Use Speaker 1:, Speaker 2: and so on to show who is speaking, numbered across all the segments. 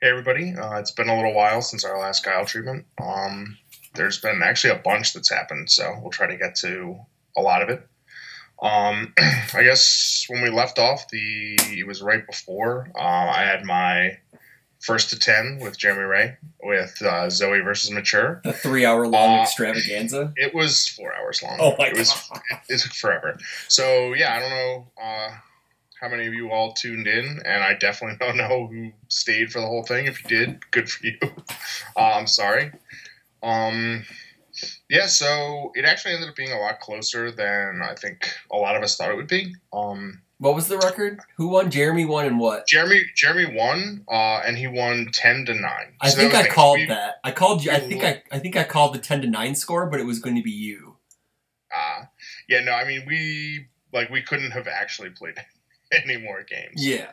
Speaker 1: Hey everybody, it's been a little while since our last Guile treatment. There's been actually a bunch that's happened, so we'll try to get to a lot of it. I guess when we left off, it was right before I had my first to 10 with Jeremy Ray with Zoe versus Mature.
Speaker 2: The 3 hour long extravaganza?
Speaker 1: It was 4 hours long.
Speaker 2: Oh my
Speaker 1: God. It took forever. So yeah, I don't know how many of you all tuned in, and I definitely don't know who stayed for the whole thing. If you did, good for you. I'm sorry. Yeah, so it actually ended up being a lot closer than I think a lot of us thought it would be.
Speaker 2: What was the record? Who won? Jeremy won and what?
Speaker 1: Jeremy won, and he won 10-9.
Speaker 2: I think I called that. I called you. I think I called the 10-9 score, but it was going to be you.
Speaker 1: Yeah, no, I mean we couldn't have actually played any more games.
Speaker 2: Yeah.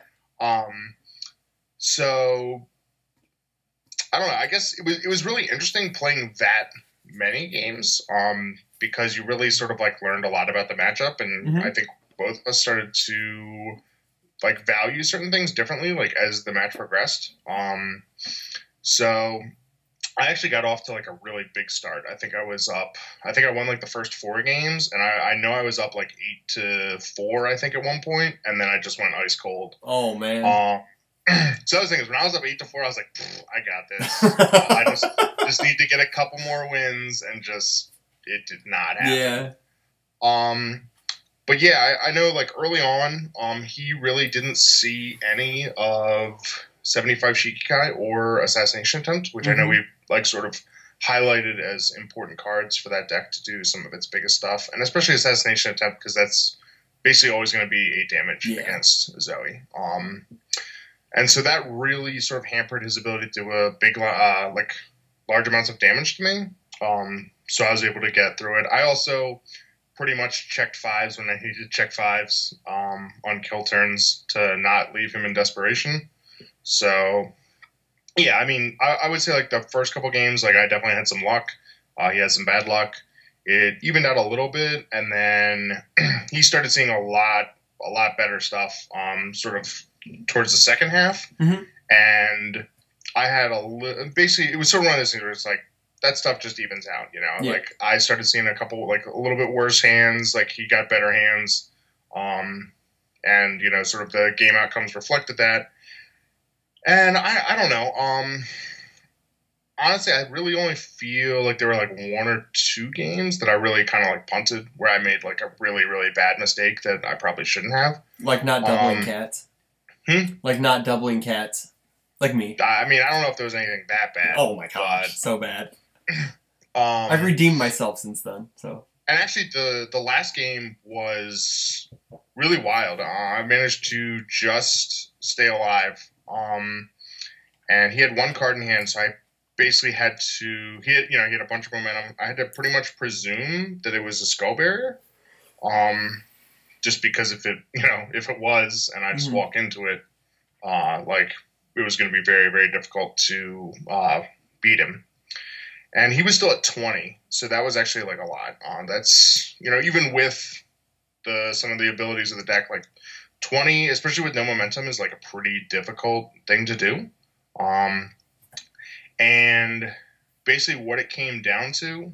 Speaker 1: So I don't know. I guess it was really interesting playing that many games. Because you really sort of learned a lot about the matchup, and I think both of us started to value certain things differently, as the match progressed. So I actually got off to a really big start. I think I was up. I think I won the first 4 games, and I know I was up 8-4. I think at one point, and then I just went ice cold.
Speaker 2: Oh man.
Speaker 1: So the thing is, when I was up 8-4, I was like, I got this. I just need to get a couple more wins, and it did not happen.
Speaker 2: Yeah.
Speaker 1: But yeah, I know early on, he really didn't see any of 75 Shikikai or Assassination Attempt, which I know we sort of highlighted as important cards for that deck to do some of its biggest stuff, and especially Assassination Attempt, because that's basically always going to be 8 damage against Zoe. And so that really sort of hampered his ability to do a big, large amounts of damage to me. So I was able to get through it. I also pretty much checked 5s when I needed to check 5s on kill turns to not leave him in desperation. So, yeah, I mean, I would say the first couple games, I definitely had some luck. He had some bad luck. It evened out a little bit, and then he started seeing a lot better stuff sort of towards the second half. And I had basically, it was sort of one of those things where it's that stuff just evens out, you know?
Speaker 2: Yeah.
Speaker 1: I started seeing a couple, a little bit worse hands, he got better hands, and, sort of the game outcomes reflected that. And I don't know, honestly, I really only feel there were 1 or 2 games that I really kind of punted, where I made a really, really bad mistake that I probably shouldn't have.
Speaker 2: Like not doubling cats? Like not doubling cats? Like me.
Speaker 1: I mean, I don't know if there was anything that bad.
Speaker 2: Oh my gosh, so bad. I've redeemed myself since then. So.
Speaker 1: And actually, the last game was really wild. I managed to just stay alive. And he had 1 card in hand, so I basically had to. He had a bunch of momentum. I had to pretty much presume that it was a skull barrier. Just because if it was, and I just walk into it, it was going to be very, very difficult to beat him. And he was still at 20, so that was actually a lot. That's even with some of the abilities of the deck, 20, especially with no momentum, is a pretty difficult thing to do. And basically what it came down to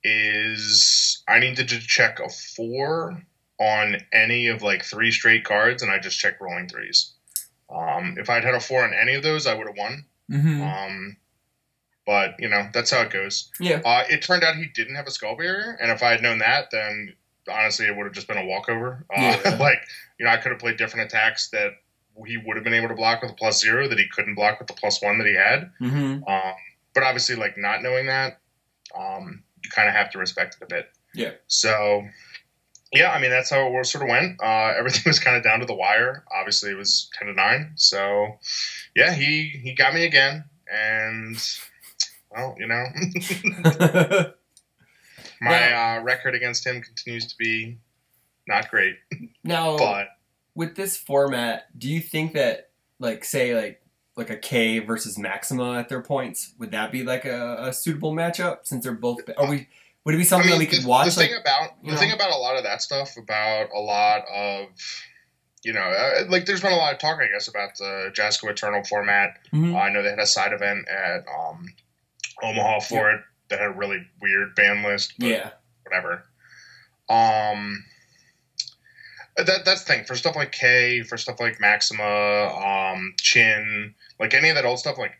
Speaker 1: is I needed to check a 4 on any of 3 straight cards, and I just checked rolling 3s. If I'd had a 4 on any of those, I would have won. But that's how it goes.
Speaker 2: Yeah.
Speaker 1: It turned out he didn't have a skull barrier, and if I had known that, then honestly it would have just been a walkover. I could have played different attacks that he would have been able to block with a +0 that he couldn't block with the +1 that he had. But obviously, not knowing that, you kind of have to respect it a bit.
Speaker 2: Yeah.
Speaker 1: So, yeah, I mean, that's how it sort of went. Everything was kind of down to the wire. Obviously, it was 10-9. So, yeah, he got me again. And, well, my record against him continues to be not great.
Speaker 2: Now,
Speaker 1: but
Speaker 2: with this format, do you think that, say, like a K versus Maxima at their points, would that be a suitable matchup since they're both? Would it be something that we could watch?
Speaker 1: The thing about a lot of that stuff, about a lot of like there's been a lot of talk, I guess, about the Jasco Eternal format.
Speaker 2: Mm-hmm.
Speaker 1: I know they had a side event at Omaha for it that had a really weird ban list. But whatever. That's the thing for stuff like K, for stuff like Maxima, Chin, like any of that old stuff. Like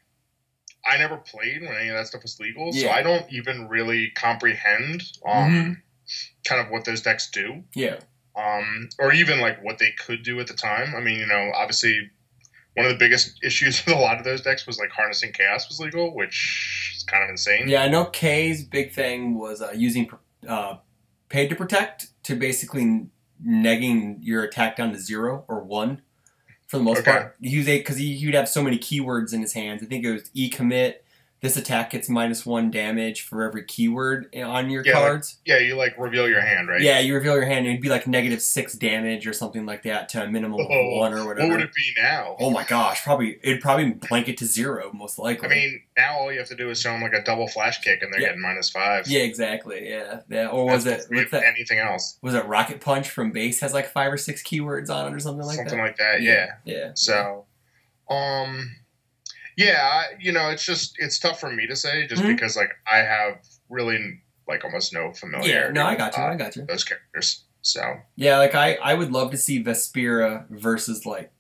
Speaker 1: I never played when any of that stuff was legal, so I don't even really comprehend kind of what those decks do.
Speaker 2: Yeah.
Speaker 1: Or even like what they could do at the time. I mean, obviously one of the biggest issues with a lot of those decks was like harnessing chaos was legal, which is kind of insane.
Speaker 2: Yeah, I know K's big thing was using paid to protect to basically negging your attack down to 0 or 1 for the most part. Because he would have so many keywords in his hands. I think it was E-commit. This attack gets -1 damage for every keyword on your cards.
Speaker 1: You like reveal your hand, right?
Speaker 2: Yeah, you reveal your hand and it'd be like -6 damage or something like that to a minimum of 1 or whatever.
Speaker 1: What would it be now?
Speaker 2: Oh my gosh, it'd probably blanket to 0 most likely.
Speaker 1: I mean, now all you have to do is show them like a double flash kick and they're getting -5.
Speaker 2: Yeah, exactly. Yeah. Or was it
Speaker 1: anything else?
Speaker 2: Was it Rocket Punch from base has like 5 or 6 keywords on it or something like that?
Speaker 1: Something like that. Yeah. So, yeah, it's tough for me to say just because like I have really like almost no familiarity.
Speaker 2: Yeah, no, I got you.
Speaker 1: Those characters. So
Speaker 2: yeah, like I would love to see Vespera versus like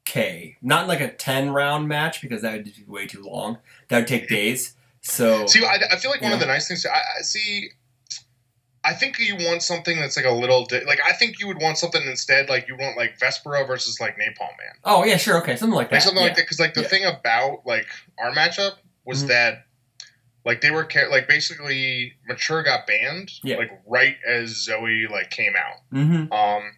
Speaker 2: K, not like a 10-round match because that would be way too long. That would take days. So
Speaker 1: see, I feel like one of the nice things I think you want something that's like a little like I think you would want something instead like you want like Vespera versus like Napalm Man.
Speaker 2: Oh yeah, sure, okay, something like that.
Speaker 1: Like something like that because like the thing about like our matchup was that like they were like basically Mature got banned like right as Zoe like came out.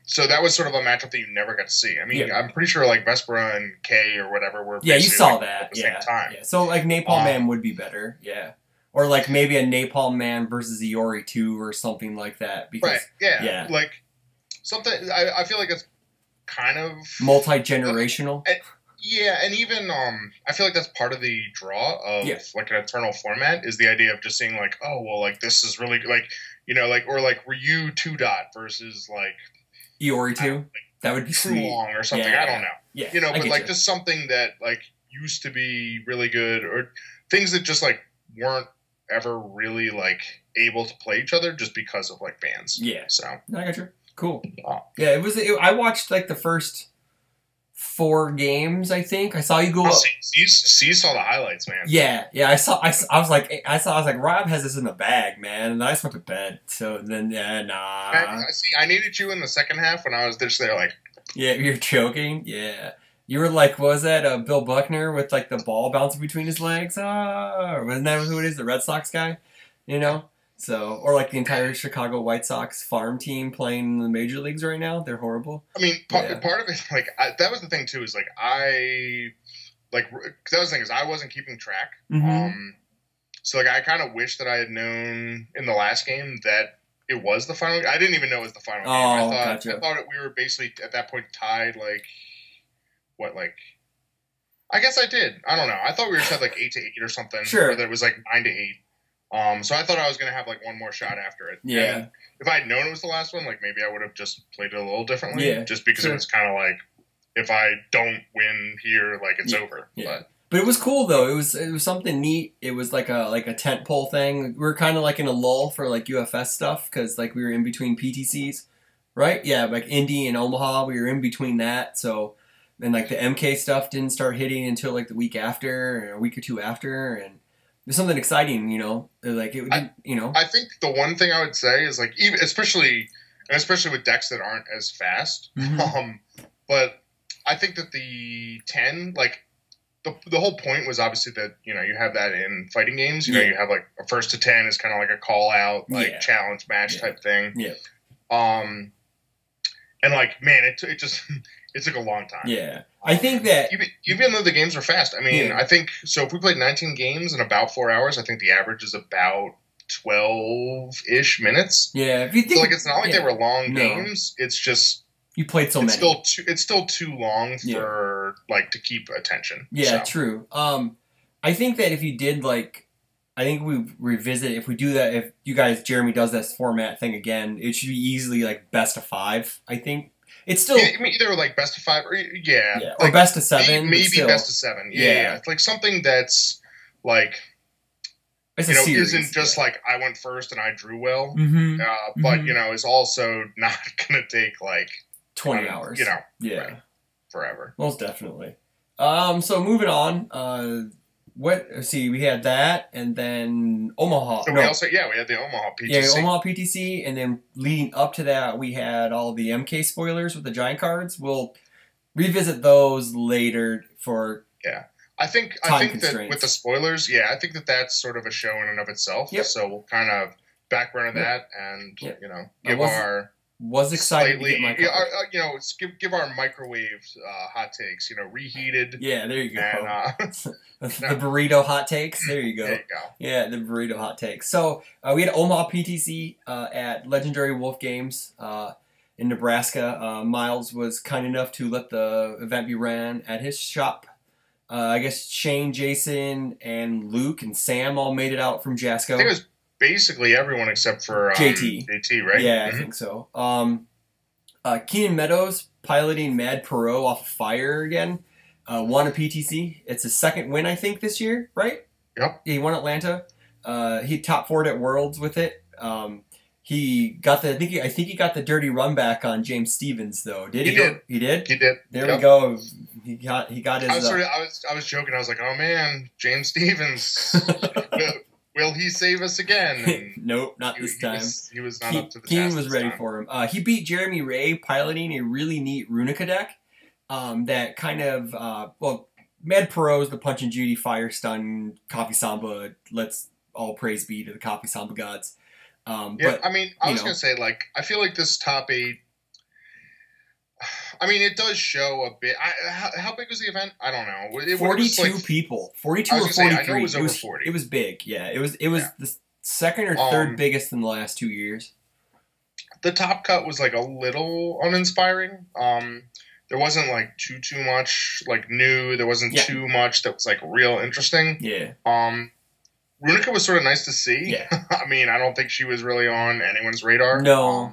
Speaker 1: So that was sort of a matchup that you never got to see. I mean, I'm pretty sure like Vespera and K or whatever were
Speaker 2: you saw
Speaker 1: like,
Speaker 2: that
Speaker 1: at the same time.
Speaker 2: Yeah. So like Napalm Man would be better. Yeah. Or like maybe a Napalm Man versus Iori 2 or something like that. Because,
Speaker 1: like something. I feel like it's kind of
Speaker 2: multi-generational.
Speaker 1: And even I feel like that's part of the draw of like an Eternal format is the idea of just saying like, oh well, like this is really like like or like Ryu 2 dot versus like
Speaker 2: Iori 2. That would be
Speaker 1: True Long or something. I don't know.
Speaker 2: Yeah,
Speaker 1: but like just something that like used to be really good or things that just like weren't ever really like able to play each other just because of like bans.
Speaker 2: Yeah.
Speaker 1: So
Speaker 2: I got you. Cool. Yeah, I watched like the first 4 games. I think I saw you go up.
Speaker 1: See, saw the highlights, man.
Speaker 2: Yeah. I was like, Rob has this in the bag, man, and I just went to bed. So then,
Speaker 1: I needed you in the second half when I was just there, like.
Speaker 2: Yeah, you're joking. Yeah. You were like, what was that Bill Buckner with like the ball bouncing between his legs? Wasn't that who it is? The Red Sox guy? So, or like the entire Chicago White Sox farm team playing in the major leagues right now. They're horrible.
Speaker 1: I mean, part of it, like, that was the thing too, is like, that was the thing is I wasn't keeping track. So like, I kind of wish that I had known in the last game that it was the final. I didn't even know it was the final game. I thought we were basically at that point tied, like, I guess I did. I don't know. I thought we were set like 8-8 or something.
Speaker 2: Sure.
Speaker 1: Or that it was like 9-8. So I thought I was going to have like one more shot after it.
Speaker 2: Yeah.
Speaker 1: And if I had known it was the last one, like maybe I would have just played it a little differently. Yeah. Just because it was kind of like, if I don't win here, like it's over.
Speaker 2: Yeah. But it was cool though. It was something neat. It was like a tent pole thing. We were kind of like in a lull for like UFS stuff because like we were in between PTCs, right? Yeah, like Indy and Omaha. We were in between that. So. And like the MK stuff didn't start hitting until like the week after, or a week or 2 after, and there's something exciting, like it.
Speaker 1: I think the one thing I would say is like even especially with decks that aren't as fast, but I think that the 10 like the whole point was obviously that you have that in fighting games. You have like a 1st to 10 is kind of like a call out like challenge match type thing.
Speaker 2: Yeah.
Speaker 1: And like man, it just. It took a long time.
Speaker 2: Yeah. I think that...
Speaker 1: Even though the games were fast. I mean, I think... So if we played 19 games in about 4 hours, I think the average is about 12-ish minutes.
Speaker 2: Yeah. If you think,
Speaker 1: so like, it's not like they were long games. It's just...
Speaker 2: You played so many.
Speaker 1: It's still too long for, like, to keep attention.
Speaker 2: Yeah, true. I think that if you did, like... I think we revisit... If we do that... If you guys... Jeremy does this format thing again, it should be easily, like, best of 5, I think. It's still
Speaker 1: either like best of 5 or
Speaker 2: or
Speaker 1: like
Speaker 2: best of 7.
Speaker 1: maybe
Speaker 2: still,
Speaker 1: best of 7. Yeah. It's like something that's like
Speaker 2: it's a series.
Speaker 1: Isn't just like I went first and I drew well,
Speaker 2: Mm-hmm.
Speaker 1: but is also not gonna take like
Speaker 2: 20 hours. Right,
Speaker 1: forever.
Speaker 2: Most definitely. So moving on. Let's see, we had that, and then Omaha.
Speaker 1: So we had the Omaha PTC.
Speaker 2: Yeah, Omaha PTC, and then leading up to that, we had all the MK spoilers with the giant cards. We'll revisit those later for
Speaker 1: I think that with the spoilers, I think that's sort of a show in and of itself.
Speaker 2: Yep.
Speaker 1: So we'll kind of backburner that and give our
Speaker 2: was excited to get my
Speaker 1: give our microwave hot takes. Reheated.
Speaker 2: Yeah, there you go.
Speaker 1: And,
Speaker 2: the burrito hot takes. There you go.
Speaker 1: There you go.
Speaker 2: Yeah, the burrito hot takes. So we had Omaha PTC at Legendary Wolf Games in Nebraska. Miles was kind enough to let the event be ran at his shop. I guess Shane, Jason, and Luke and Sam all made it out from Jasco.
Speaker 1: I think it was basically everyone except for
Speaker 2: JT, right? Yeah, I think so. Keenan Meadows piloting Mad Perot off of Fire again. Won a PTC. It's his second win, I think, this year, right?
Speaker 1: Yep.
Speaker 2: He won Atlanta. He top 4'd at Worlds with it. He got I think he got the dirty run back on James Stevens though. Did he? He did.
Speaker 1: He did.
Speaker 2: There we go. He got his.
Speaker 1: I was joking. I was like, oh man, James Stevens. Will he save us again? And
Speaker 2: nope, not this time.
Speaker 1: He was not up to the task.
Speaker 2: Keenan was ready for him. He beat Jeremy Ray piloting a really neat Runica deck. That kind of Mad Perot's the Punch and Judy, Fire Stun, Coffee Samba. Let's all praise be to the Coffee Samba gods. But,
Speaker 1: I mean, I was gonna say, like, I feel like this top 8. I mean, it does show a bit. How big was the event? I don't know.
Speaker 2: 42 people. 42 or 43.
Speaker 1: I know it was over 40.
Speaker 2: It was big. Yeah, it was the second or third biggest in the last 2 years.
Speaker 1: The top cut was like a little uninspiring. There wasn't like too much like new. There wasn't too much that was like real interesting.
Speaker 2: Yeah.
Speaker 1: Runica was sort of nice to see.
Speaker 2: Yeah.
Speaker 1: I mean, I don't think she was really on anyone's radar.
Speaker 2: No.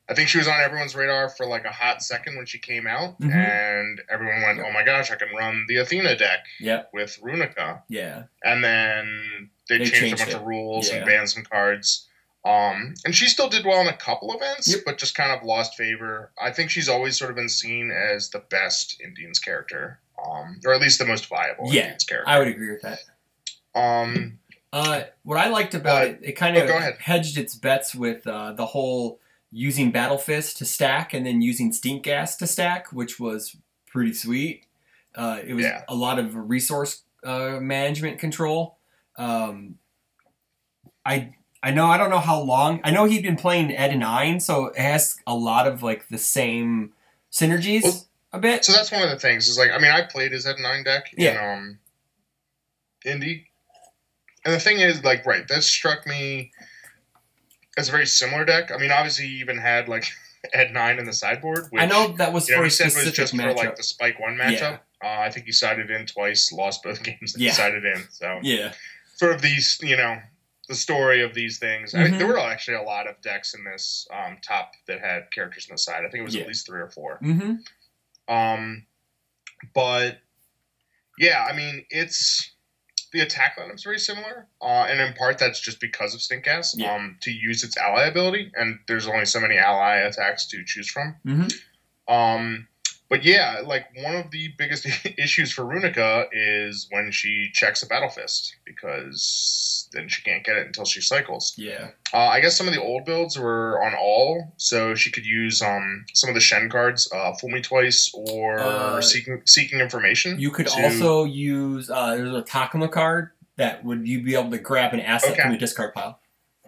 Speaker 1: I think she was on everyone's radar for like a hot second when she came out, and everyone went, "Oh my gosh, I can run the Athena deck with Runica."
Speaker 2: Yeah.
Speaker 1: And then they changed a bunch of rules and banned some cards. And she still did well in a couple events, but just kind of lost favor. I think she's always sort of been seen as the best Indians character, or at least the most viable Indians character.
Speaker 2: I would agree with that. What I liked about it kind of hedged its bets with the whole using Battle Fist to stack and then using Stink Gas to stack, which was pretty sweet. It was a lot of resource management control. I don't know how long. I know he'd been playing Ed and Nine, so it has a lot of like the same synergies a bit.
Speaker 1: So that's one of the things. Is like, I mean, I played his Ed and Nine deck in Indy, and the thing is, like, that struck me as a very similar deck. I mean, obviously, he even had like Ed 9 in the sideboard. Which,
Speaker 2: I know that was for a specific
Speaker 1: was just
Speaker 2: matchup.
Speaker 1: For like the Spike 1 matchup. Yeah. I think he sided in twice, lost both games that he sided in. So sort of these, the story of these things. I mean, there were actually a lot of decks in this top that had characters on the side. I think it was at least 3 or 4. But I mean, the attack lineup's very similar, and in part that's just because of Stink Gas to use its ally ability, and there's only so many ally attacks to choose from. But like one of the biggest issues for Runica is when she checks a Battle Fist, because then she can't get it until she cycles. I guess some of the old builds were on all, so she could use some of the Shen cards, Fool Me Twice or Seeking Information.
Speaker 2: You could also use there's a Takuma card that you'd be able to grab an asset from your discard pile.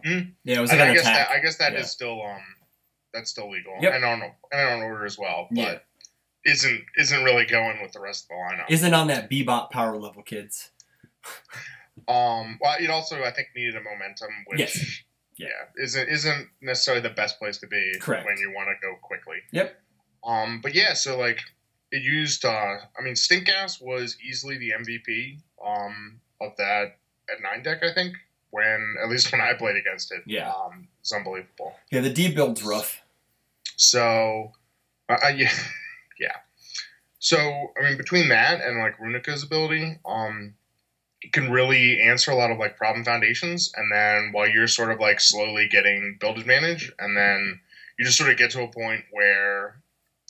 Speaker 2: Yeah, it was like an attack.
Speaker 1: I guess that is still that's still legal. And on order as well, but isn't really going with the rest of the lineup.
Speaker 2: Isn't on that Bebop power level, kids.
Speaker 1: Well, it also I think needed a momentum, which isn't necessarily the best place to be when you want to go quickly. But so like it used I mean, Stink Gas was easily the MVP of that at 9 deck, I think, at least when I played against it. It's unbelievable.
Speaker 2: The D build's rough.
Speaker 1: So Yeah, yeah. So I mean, between that and like Runika's ability, it can really answer a lot of like problem foundations, and then while you're sort of like slowly getting build advantage, and then you just sort of get to a point where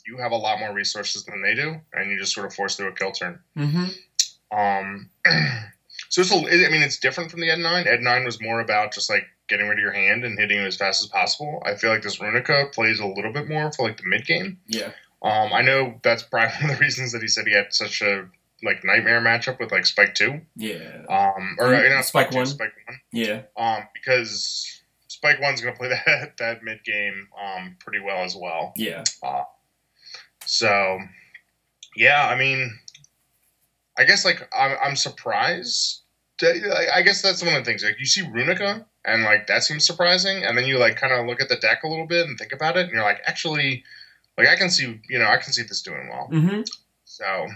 Speaker 1: you have a lot more resources than they do, and you just sort of force through a kill turn.
Speaker 2: Mm-hmm.
Speaker 1: So I mean, it's different from the Ed 9. Ed 9 was more about just like getting rid of your hand and hitting it as fast as possible. I feel like this Runica plays a little bit more for like the mid game.
Speaker 2: Yeah.
Speaker 1: I know that's probably one of the reasons that he said he had such a like nightmare matchup with like Spike 2.
Speaker 2: Yeah.
Speaker 1: Or not
Speaker 2: Spike 1.
Speaker 1: Spike 1.
Speaker 2: Yeah.
Speaker 1: Because Spike 1's going to play that mid game pretty well as well.
Speaker 2: Yeah.
Speaker 1: So yeah, I mean, I guess like I'm surprised. I guess that's one of the things. Like you see Runica, and like that seems surprising, and then you like kind of look at the deck a little bit and think about it, and you're like, actually, like I can see this doing well.
Speaker 2: Mm-hmm.
Speaker 1: So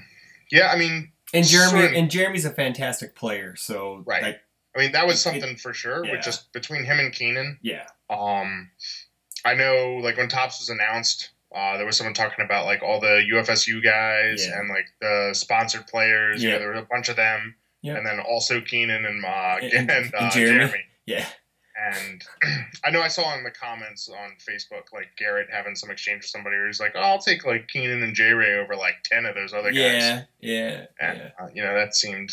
Speaker 1: yeah, I mean,
Speaker 2: and Jeremy's a fantastic player. So
Speaker 1: right.
Speaker 2: Like,
Speaker 1: I mean, that was something for sure.
Speaker 2: Yeah.
Speaker 1: With just between him and Keenan.
Speaker 2: Yeah.
Speaker 1: I know like when Topps was announced. There was someone talking about like all the UFSU guys and like the sponsored players. Yeah, there were a bunch of them, and then also Keenan and Jeremy.
Speaker 2: Yeah,
Speaker 1: and I know I saw in the comments on Facebook like Garrett having some exchange with somebody where he's like, "Oh, I'll take like Keenan and J Ray over like 10 of those other guys."
Speaker 2: Yeah,
Speaker 1: and that seemed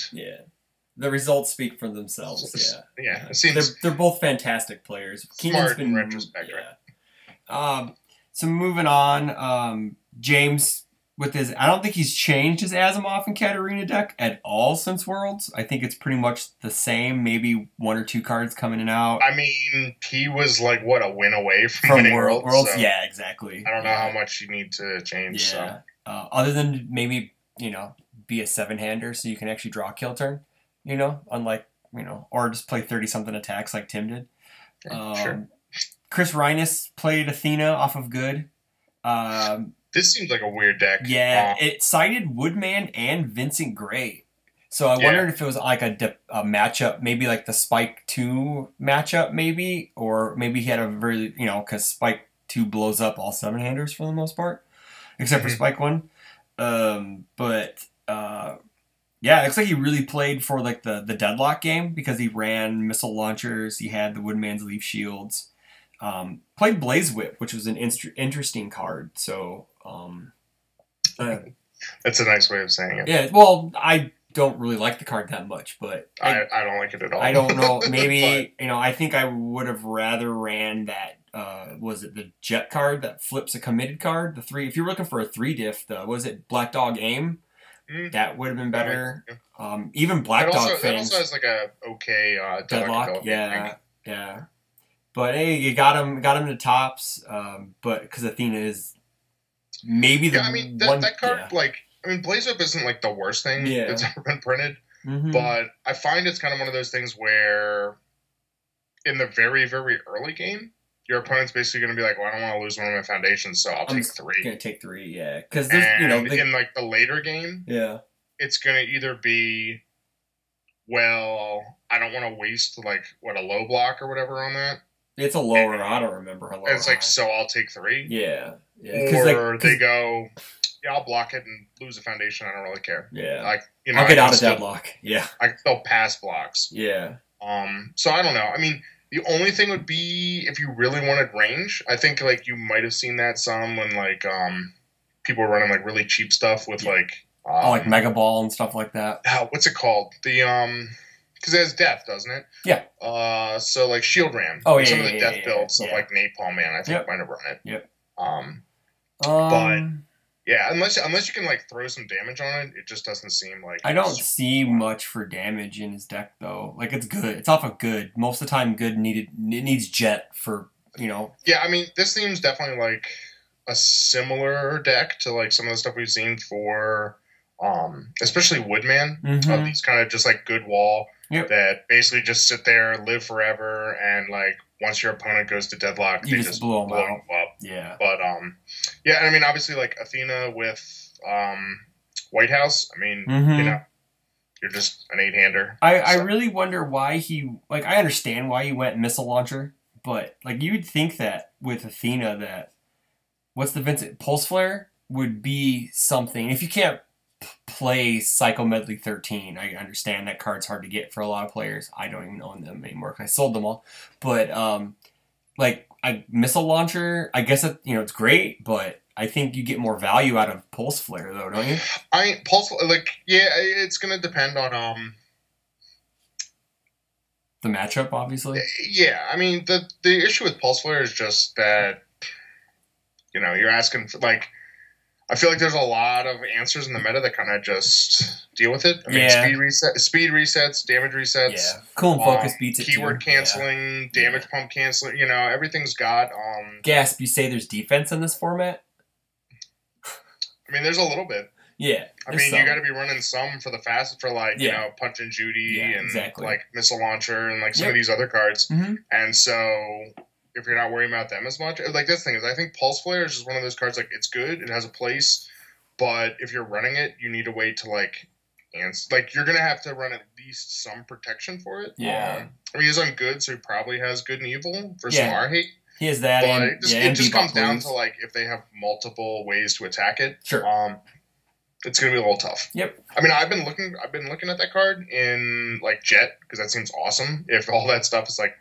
Speaker 2: The results speak for themselves.
Speaker 1: Yeah. It seems
Speaker 2: they're both fantastic players.
Speaker 1: Smart in retrospect,
Speaker 2: right? So moving on, James with his, I don't think he's changed his Asimov and Katarina deck at all since Worlds. I think it's pretty much the same, maybe one or two cards coming in and out.
Speaker 1: I mean, he was like, what, a win away from winning Worlds?
Speaker 2: So yeah, exactly.
Speaker 1: I don't know how much you need to change.
Speaker 2: Yeah. So. Other than maybe, be a 7-hander so you can actually draw a kill turn, unlike, or just play 30-something attacks like Tim did.
Speaker 1: Sure.
Speaker 2: Chris Rhinus played Athena off of Good.
Speaker 1: This seems like a weird deck.
Speaker 2: Yeah, it cited Woodman and Vincent Gray. So I wondered if it was like a matchup, maybe like the Spike 2 matchup, maybe. Or maybe he had a very, because Spike 2 blows up all 7-handers for the most part. Except for Spike 1. Yeah, it looks like he really played for like the Deadlock game because he ran missile launchers. He had the Woodman's Leaf Shields. Played Blaze Whip, which was an interesting card. So
Speaker 1: that's a nice way of saying it.
Speaker 2: Yeah, well, I don't really like the card that much, but
Speaker 1: I don't like it at all.
Speaker 2: I don't know. Maybe I think I would have rather ran that. Was it the Jet card that flips a committed card? The 3. If you're looking for a 3-diff, was it Black Dog Aim? That would have been better. Even Black Dog fans.
Speaker 1: It also has like a okay
Speaker 2: Deadlock. Yeah. But hey, you got him to Topps. But because Athena is maybe the one.
Speaker 1: That card, Blaze Up isn't like the worst thing that's ever been printed.
Speaker 2: Mm-hmm.
Speaker 1: But I find it's kind of one of those things where, in the very, very early game, your opponent's basically going to be like, "Well, I don't want to lose one of my foundations, so I'll take 3."
Speaker 2: Going to take 3, yeah. Because
Speaker 1: in like the later game, it's going to either be, well, I don't want to waste like a low block or whatever on that.
Speaker 2: It's a lower. I don't remember how low.
Speaker 1: It's like, so I'll take 3.
Speaker 2: Yeah.
Speaker 1: Or they go, yeah, I'll block it and lose a foundation. I don't really care.
Speaker 2: Yeah.
Speaker 1: Like,
Speaker 2: I'll get out of Deadlock. Yeah.
Speaker 1: I can still pass blocks.
Speaker 2: Yeah.
Speaker 1: So I don't know. I mean, the only thing would be if you really wanted range. I think like you might have seen that some when like people were running like really cheap stuff with like
Speaker 2: like Mega Ball and stuff like that.
Speaker 1: What's it called? The because it has death, doesn't it?
Speaker 2: Yeah.
Speaker 1: So like Shield Ram.
Speaker 2: Oh yeah.
Speaker 1: Some of the death builds of like Napalm Man, I think might have run it.
Speaker 2: Yep.
Speaker 1: But yeah, unless you can like throw some damage on it, it just doesn't seem like.
Speaker 2: I don't see much for damage in his deck though. Like it's good. It's off of Good. Most of the time, Good needs Jet for
Speaker 1: Yeah, I mean, this seems definitely like a similar deck to like some of the stuff we've seen for, especially Woodman. These kind of just like good wall that basically just sit there, live forever, and like once your opponent goes to Deadlock,
Speaker 2: you just blow them
Speaker 1: up.
Speaker 2: Yeah.
Speaker 1: But yeah, I mean, obviously like Athena with White House. I mean, you're just an 8-hander.
Speaker 2: I really wonder why he I understand why he went missile launcher, but like you would think that with Athena that what's the Vincent Pulse Flare? would be something. If you can't play Psycho Medley 13, I understand that card's hard to get for a lot of players. I don't even own them anymore because I sold them all. But like a missile launcher, I guess it's great, but I think you get more value out of Pulse Flare though, don't you?
Speaker 1: It's gonna depend on
Speaker 2: the matchup, obviously.
Speaker 1: Yeah, I mean the issue with Pulse Flare is just that you're asking for like. I feel like there's a lot of answers in the meta that kind of just deal with it. I mean, speed resets, damage resets.
Speaker 2: Yeah, cool and focus beats it too.
Speaker 1: Keyword canceling, damage pump canceling. Everything's got.
Speaker 2: Gasp! You say there's defense in this format?
Speaker 1: I mean, there's a little bit.
Speaker 2: Yeah.
Speaker 1: I mean, you got to be running some for the fast for like Punch and Judy and like Missile Launcher and like some of these other cards.
Speaker 2: Mm-hmm.
Speaker 1: And so. If you're not worrying about them as much, like this thing is, I think Pulse Flare is just one of those cards. Like it's good, it has a place, but if you're running it, you need to wait to like you're gonna have to run at least some protection for it.
Speaker 2: Yeah,
Speaker 1: I mean he's on good, so he probably has good and evil for some R hate.
Speaker 2: He has that,
Speaker 1: but it just comes down to like if they have multiple ways to attack it.
Speaker 2: Sure.
Speaker 1: It's gonna be a little tough.
Speaker 2: Yep.
Speaker 1: I mean, I've been looking at that card in like Jet because that seems awesome. If all that stuff is like.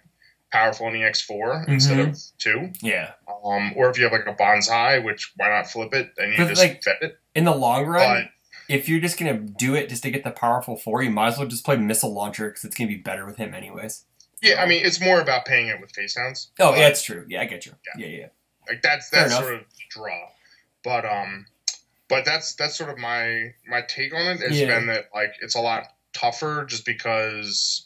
Speaker 1: Powerful in EX4 instead of 2.
Speaker 2: Yeah.
Speaker 1: Or if you have like a Bonsai, which why not flip it and you just fed it?
Speaker 2: In the long run, if you're just going to do it just to get the powerful 4, you might as well just play Missile Launcher because it's going to be better with him anyways.
Speaker 1: Yeah, I mean, it's more about paying it with face downs.
Speaker 2: Oh, yeah, it's true. Yeah, I get you. Yeah.
Speaker 1: Like that's sort of draw. But that's sort of my take on it has been that like it's a lot tougher just because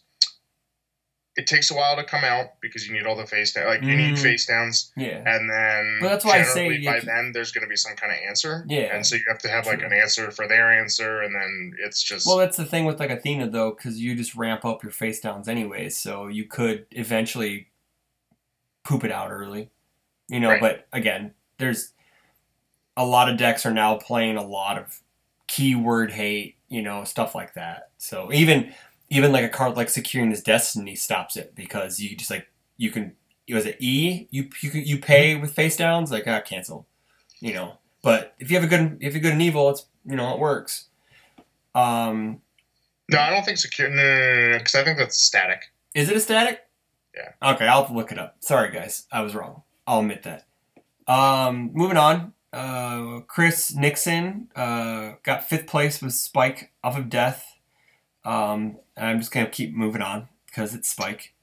Speaker 1: it takes a while to come out because you need all the face downs. Like, you need face downs.
Speaker 2: Yeah.
Speaker 1: And then
Speaker 2: that's why I say
Speaker 1: by then there's going to be some kind of answer.
Speaker 2: Yeah.
Speaker 1: And so you have to have, like, an answer for their answer, and then it's just...
Speaker 2: Well, that's the thing with, like, Athena, though, because you just ramp up your face downs anyways, so you could eventually poop it out early.
Speaker 1: Right.
Speaker 2: But, again, there's... A lot of decks are now playing a lot of keyword hate, stuff like that. So even like a card like Securing His Destiny stops it because you just like you can was it E you pay with face downs like cancel, But if you have a good and evil, it's it works.
Speaker 1: No, I don't think secure. No, because I think that's static.
Speaker 2: Is it a static?
Speaker 1: Yeah.
Speaker 2: Okay, I'll have to look it up. Sorry guys, I was wrong. I'll admit that. Moving on. Chris Nixon got 5th place with Spike off of Death. I'm just going to keep moving on because it's Spike.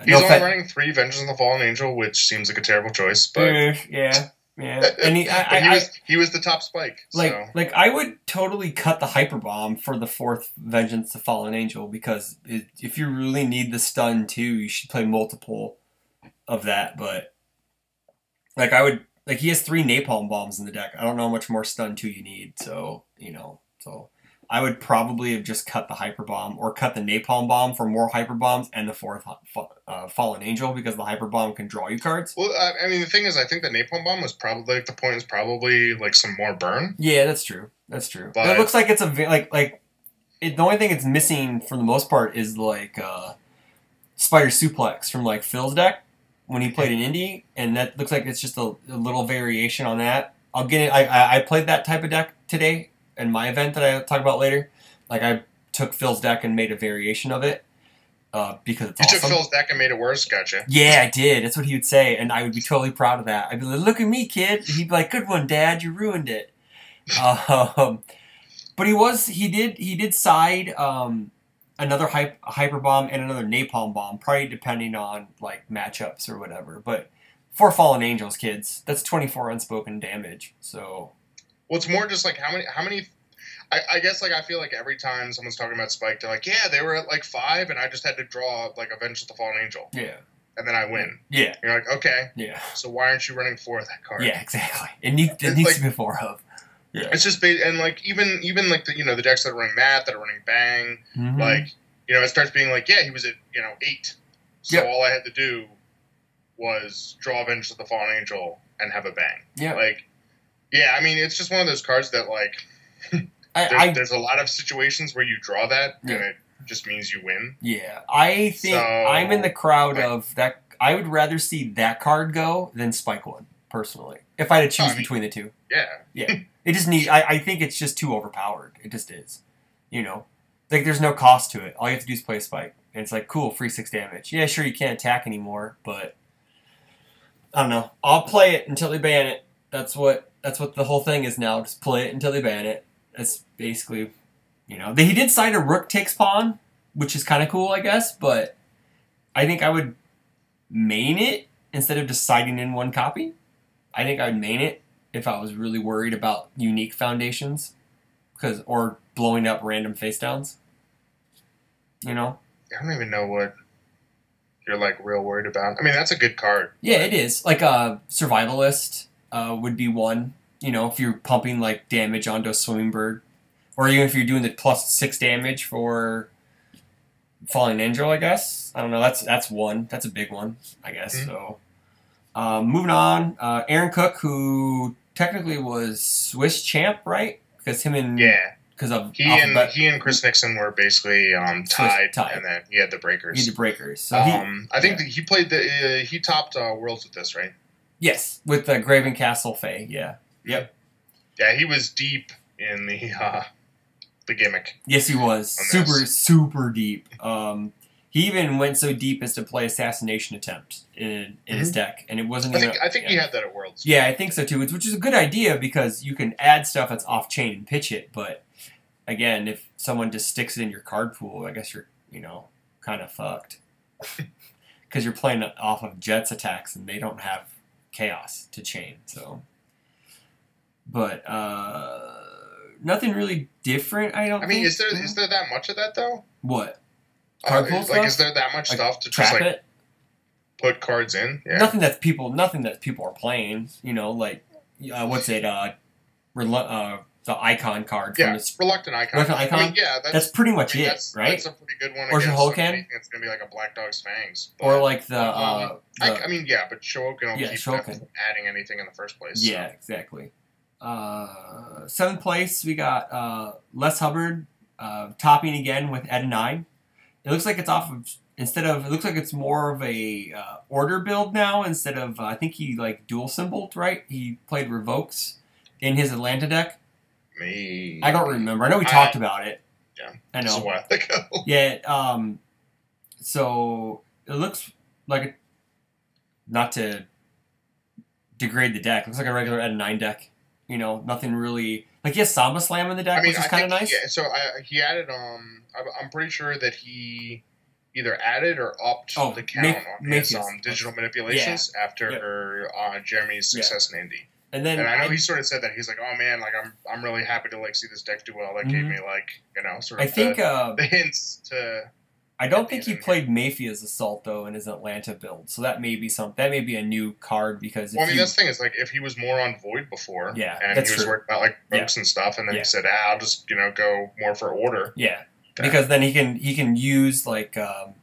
Speaker 1: He's only running 3 Vengeance of the Fallen Angel, which seems like a terrible choice. But
Speaker 2: yeah. And
Speaker 1: he was the top Spike.
Speaker 2: Like I would totally cut the Hyper Bomb for the 4th Vengeance of the Fallen Angel because if you really need the stun too, you should play multiple of that. But like he has 3 Napalm Bombs in the deck. I don't know how much more stun 2 you need. So so I would probably have just cut the Hyper Bomb or cut the Napalm Bomb for more Hyper Bombs and the 4th Fallen Angel because the Hyper Bomb can draw you cards.
Speaker 1: Well, I mean, the thing is, I think the Napalm Bomb was probably the point is probably like some more burn.
Speaker 2: Yeah, that's true. But it looks like it's the only thing it's missing for the most part is like Spider Suplex from like Phil's deck when he played in Indy, and that looks like it's just a little variation on that. I'll get it. I played that type of deck today. In my event that I'll talk about later, like I took Phil's deck and made a variation of it because it's awesome.
Speaker 1: You took Phil's deck and made it worse, gotcha.
Speaker 2: Yeah, I did. That's what he would say, and I would be totally proud of that. I'd be like, "Look at me, kid." He'd be like, "Good one, Dad. You ruined it." But he did side another Hyper Bomb and another Napalm Bomb, probably depending on like matchups or whatever. But 4 Fallen Angels, kids, that's 24 unspoken damage. So.
Speaker 1: Well, it's more just like how many. I guess like I feel like every time someone's talking about Spike, they're like, yeah, they were at like 5, and I just had to draw like Avenge of the Fallen Angel.
Speaker 2: Yeah.
Speaker 1: And then I win.
Speaker 2: Yeah.
Speaker 1: And you're like, okay.
Speaker 2: Yeah.
Speaker 1: So why aren't you running 4 of that card?
Speaker 2: Yeah, exactly. It needs to be 4 of. Yeah.
Speaker 1: It's just and like even like the the decks that are running that are running Bang, like it starts being like he was at 8, so all I had to do was draw Avenge of the Fallen Angel and have a Bang.
Speaker 2: Yeah.
Speaker 1: Like. Yeah, I mean, it's just one of those cards that, like, there's a lot of situations where you draw that, and it just means you win.
Speaker 2: Yeah, I think I'm in the crowd of that. I would rather see that card go than Spike 1. personally. If I had to choose
Speaker 1: I mean,
Speaker 2: between the two.
Speaker 1: Yeah.
Speaker 2: Yeah. It just needs, I think it's just too overpowered. It just is. You know? Like, there's no cost to it. All you have to do is play a spike. And it's like, cool, free 6 damage. Yeah, sure, you can't attack anymore, but I don't know. I'll play it until they ban it. That's what the whole thing is now. Just play it until they ban it. That's basically, you know. He did cite a rook takes pawn, which is kind of cool, I guess, but I think I would main it instead of just citing in one copy. I think I would main it if I was really worried about unique foundations, or blowing up random face downs. You know?
Speaker 1: I don't even know what you're like real worried about. I mean, that's a good card.
Speaker 2: Yeah, it is. Like a survivalist would be one. You know, if you're pumping like damage onto a swimming bird, or even if you're doing the +6 damage for Falling Angel, I guess. I don't know. That's one. That's a big one, I guess.
Speaker 1: Mm-hmm.
Speaker 2: So, moving on. Aaron Cook, who technically was Swiss champ, right? Because him and because of
Speaker 1: he and Chris Nixon were basically tied, and then he had the breakers.
Speaker 2: He had the breakers. So
Speaker 1: I think that he played he topped Worlds with this, right?
Speaker 2: Yes, with the Graven Castle Fae. Yeah. Yep.
Speaker 1: Yeah, he was deep in the gimmick.
Speaker 2: Yes, he was super deep. He even went so deep as to play Assassination Attempt in his deck, and it wasn't.
Speaker 1: I think he had that at Worlds.
Speaker 2: Yeah, I think so too. Which is a good idea because you can add stuff that's off chain and pitch it. But again, if someone just sticks it in your card pool, I guess you're kind of fucked because you're playing off of Jets attacks and they don't have chaos to chain. So, but nothing really different. I don't.
Speaker 1: I mean,
Speaker 2: think.
Speaker 1: is there that much of that though?
Speaker 2: What? Card pool stuff?
Speaker 1: Is there that much stuff to
Speaker 2: trap
Speaker 1: just
Speaker 2: it?
Speaker 1: Put cards in? Yeah.
Speaker 2: Nothing that people are playing. You know, like what's it? The icon card.
Speaker 1: Yeah,
Speaker 2: from the,
Speaker 1: Reluctant Icon.
Speaker 2: Reluctant Icon.
Speaker 1: I mean, yeah,
Speaker 2: that's pretty much it, right?
Speaker 1: That's a pretty good one.
Speaker 2: Or Shohoken.
Speaker 1: It's going to be like a Black Dog's Fangs. But,
Speaker 2: or like the.
Speaker 1: I mean, yeah, but Shohoken will keep
Speaker 2: Shohoken.
Speaker 1: adding anything in the first place.
Speaker 2: Yeah, exactly. 7th place, we got Les Hubbard topping again with Ed 9. It looks like it's off of it looks like it's more of a order build now instead of I think he like dual symboled, right? He played Revokes in his Atlanta deck.
Speaker 1: Maybe.
Speaker 2: I don't remember. I know we talked about it.
Speaker 1: Yeah,
Speaker 2: I know.
Speaker 1: This is a while ago.
Speaker 2: Yeah. So it looks like not to degrade the deck. It looks like a regular Ed 9 deck. You know, nothing really. Like he has Samba Slam in the deck, which is kind of nice.
Speaker 1: Yeah, so he added. I'm pretty sure that he either added or upped the count on his digital manipulations after Jeremy's success in Indy. And I know he sort of said that he's like, oh man, like I'm really happy to like see this deck do well. That gave me like sort of the hints to.
Speaker 2: I don't think he played Mayfia's Assault though in his Atlanta build, so that may be that may be a new card because.
Speaker 1: Well, I mean, that's the thing is like if he was more on Void before, and he was worried about like books and stuff, and then he said, I'll just go more for order.
Speaker 2: Yeah, because then he can use like a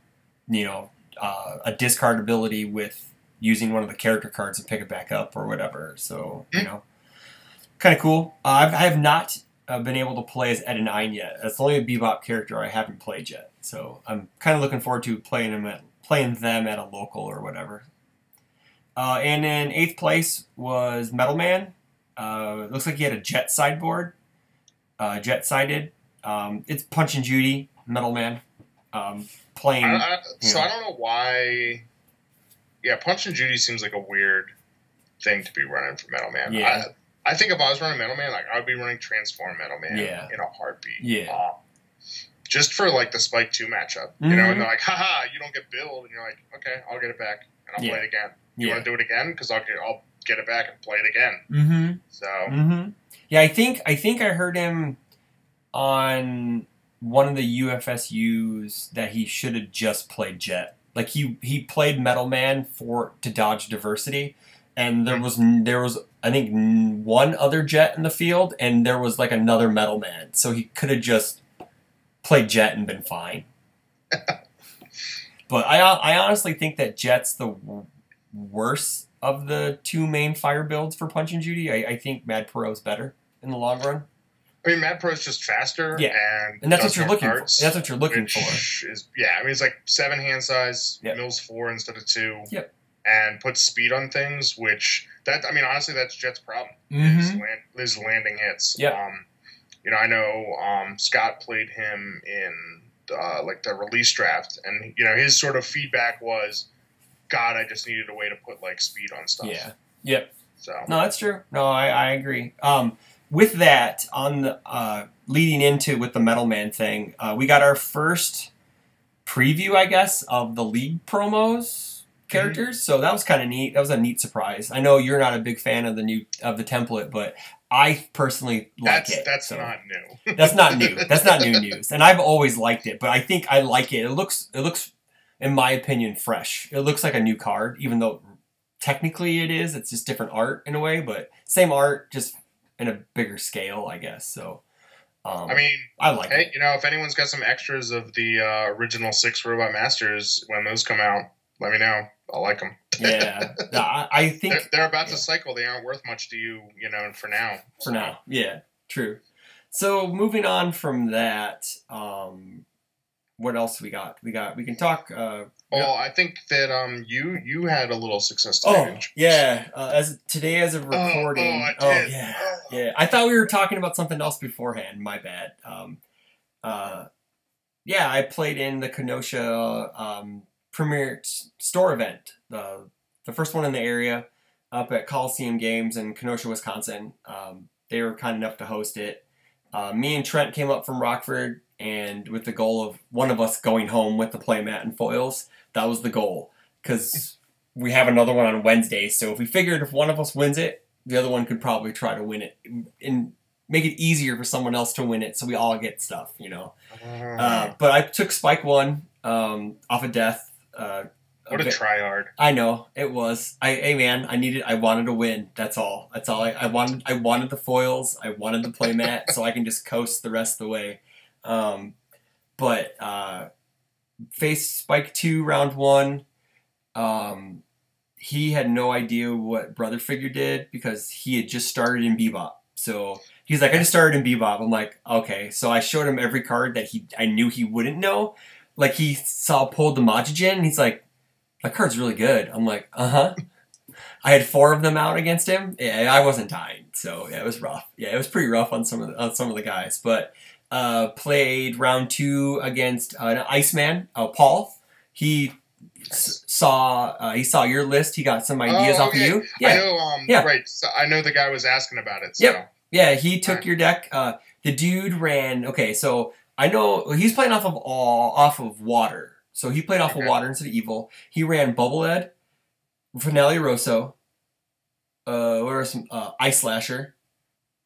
Speaker 2: discard ability with using one of the character cards to pick it back up or whatever. So kind of cool. I have not been able to play as Ed 9 yet. That's only a Bebop character I haven't played yet. So I'm kind of looking forward to playing them at a local or whatever. And then 8th place was Metal Man. It looks like he had a Jet sideboard. Jet sided. It's Punch and Judy, Metal Man. Playing.
Speaker 1: So I don't know why. Yeah, Punch and Judy seems like a weird thing to be running for Metal Man.
Speaker 2: Yeah.
Speaker 1: I think if I was running Metal Man, like I would be running Transform Metal Man in a heartbeat.
Speaker 2: Yeah.
Speaker 1: Just for like the Spike 2 matchup, and they're like, haha, you don't get billed, and you're like, okay, I'll get it back, and I'll play it again. You want to do it again? Because I'll get it back and play it again.
Speaker 2: Mm-hmm.
Speaker 1: So.
Speaker 2: Yeah, I think I heard him on one of the UFSUs that he should have just played Jet. Like he played Metal Man to dodge diversity, and there was I think one other Jet in the field, and there was like another Metal Man, so he could have just played Jet and been fine. But I honestly think that Jet's the worst of the 2 main fire builds for Punch and Judy. I think Mad Pero's better in the long run.
Speaker 1: I mean, Mad Pro's just faster,
Speaker 2: and that's what you're looking for. That's what you're looking for.
Speaker 1: I mean, it's like 7 hand size, mills 4 instead of 2.
Speaker 2: Yep.
Speaker 1: and put speed on things, which honestly, that's Jet's problem is landing hits.
Speaker 2: Yep.
Speaker 1: I know Scott played him in like the release draft, and his sort of feedback was, God, I just needed a way to put like speed on stuff.
Speaker 2: Yeah. Yep.
Speaker 1: So
Speaker 2: no, that's true. No, I agree. With that, on the leading into with the Metal Man thing, we got our first preview, I guess, of the League promos characters. So that was kind of neat. That was a neat surprise. I know you're not a big fan of the template, but I personally like it.
Speaker 1: That's not new.
Speaker 2: That's not new. That's not new news. And I've always liked it, but I think I like it. It looks, in my opinion, fresh. It looks like a new card, even though technically it is. It's just different art in a way, but same art, just in a bigger scale, I guess. So, I like it.
Speaker 1: If anyone's got some extras of the original 6 Robot Masters, when those come out, let me know. I'll like them.
Speaker 2: Yeah. I think
Speaker 1: they're about to cycle. They aren't worth much to you, for now.
Speaker 2: For now. Yeah, true. So moving on from that, what else we got? We can talk.
Speaker 1: I think that you had a little success today.
Speaker 2: Oh yeah, as of recording. Yeah. I thought we were talking about something else beforehand. My bad. I played in the Kenosha premier store event, the first one in the area, up at Coliseum Games in Kenosha, Wisconsin. They were kind enough to host it. Me and Trent came up from Rockford, and with the goal of one of us going home with the playmat and foils. That was the goal, because we have another one on Wednesday. So if we figured if one of us wins it, the other one could probably try to win it and make it easier for someone else to win it, so we all get stuff, But I took Spike 1 off of Death.
Speaker 1: What a tryhard!
Speaker 2: I know it was. I wanted to win. That's all. I wanted. I wanted the foils. I wanted the playmat, so I can just coast the rest of the way. Faced Spike 2 round 1. He had no idea what Brother Figure did because he had just started in Bebop. So he's like, I just started in Bebop. I'm like, okay. So I showed him every card that I knew he wouldn't know. Like he pulled the Majijin, and he's like, that card's really good. I'm like, I had 4 of them out against him. Yeah, I wasn't dying. So yeah, it was rough. Yeah, it was pretty rough on some of the guys. But played round 2 against an Iceman, Paul. He saw your list. He got some ideas off of you. Yeah.
Speaker 1: I know. Right. So I know the guy was asking about it. So.
Speaker 2: Yep. Yeah. He took your deck. The dude ran. Okay. So I know he's playing off of water. So he played off of water instead of evil. He ran Bubble Ed, Finale Rosso. What are some Ice Slasher?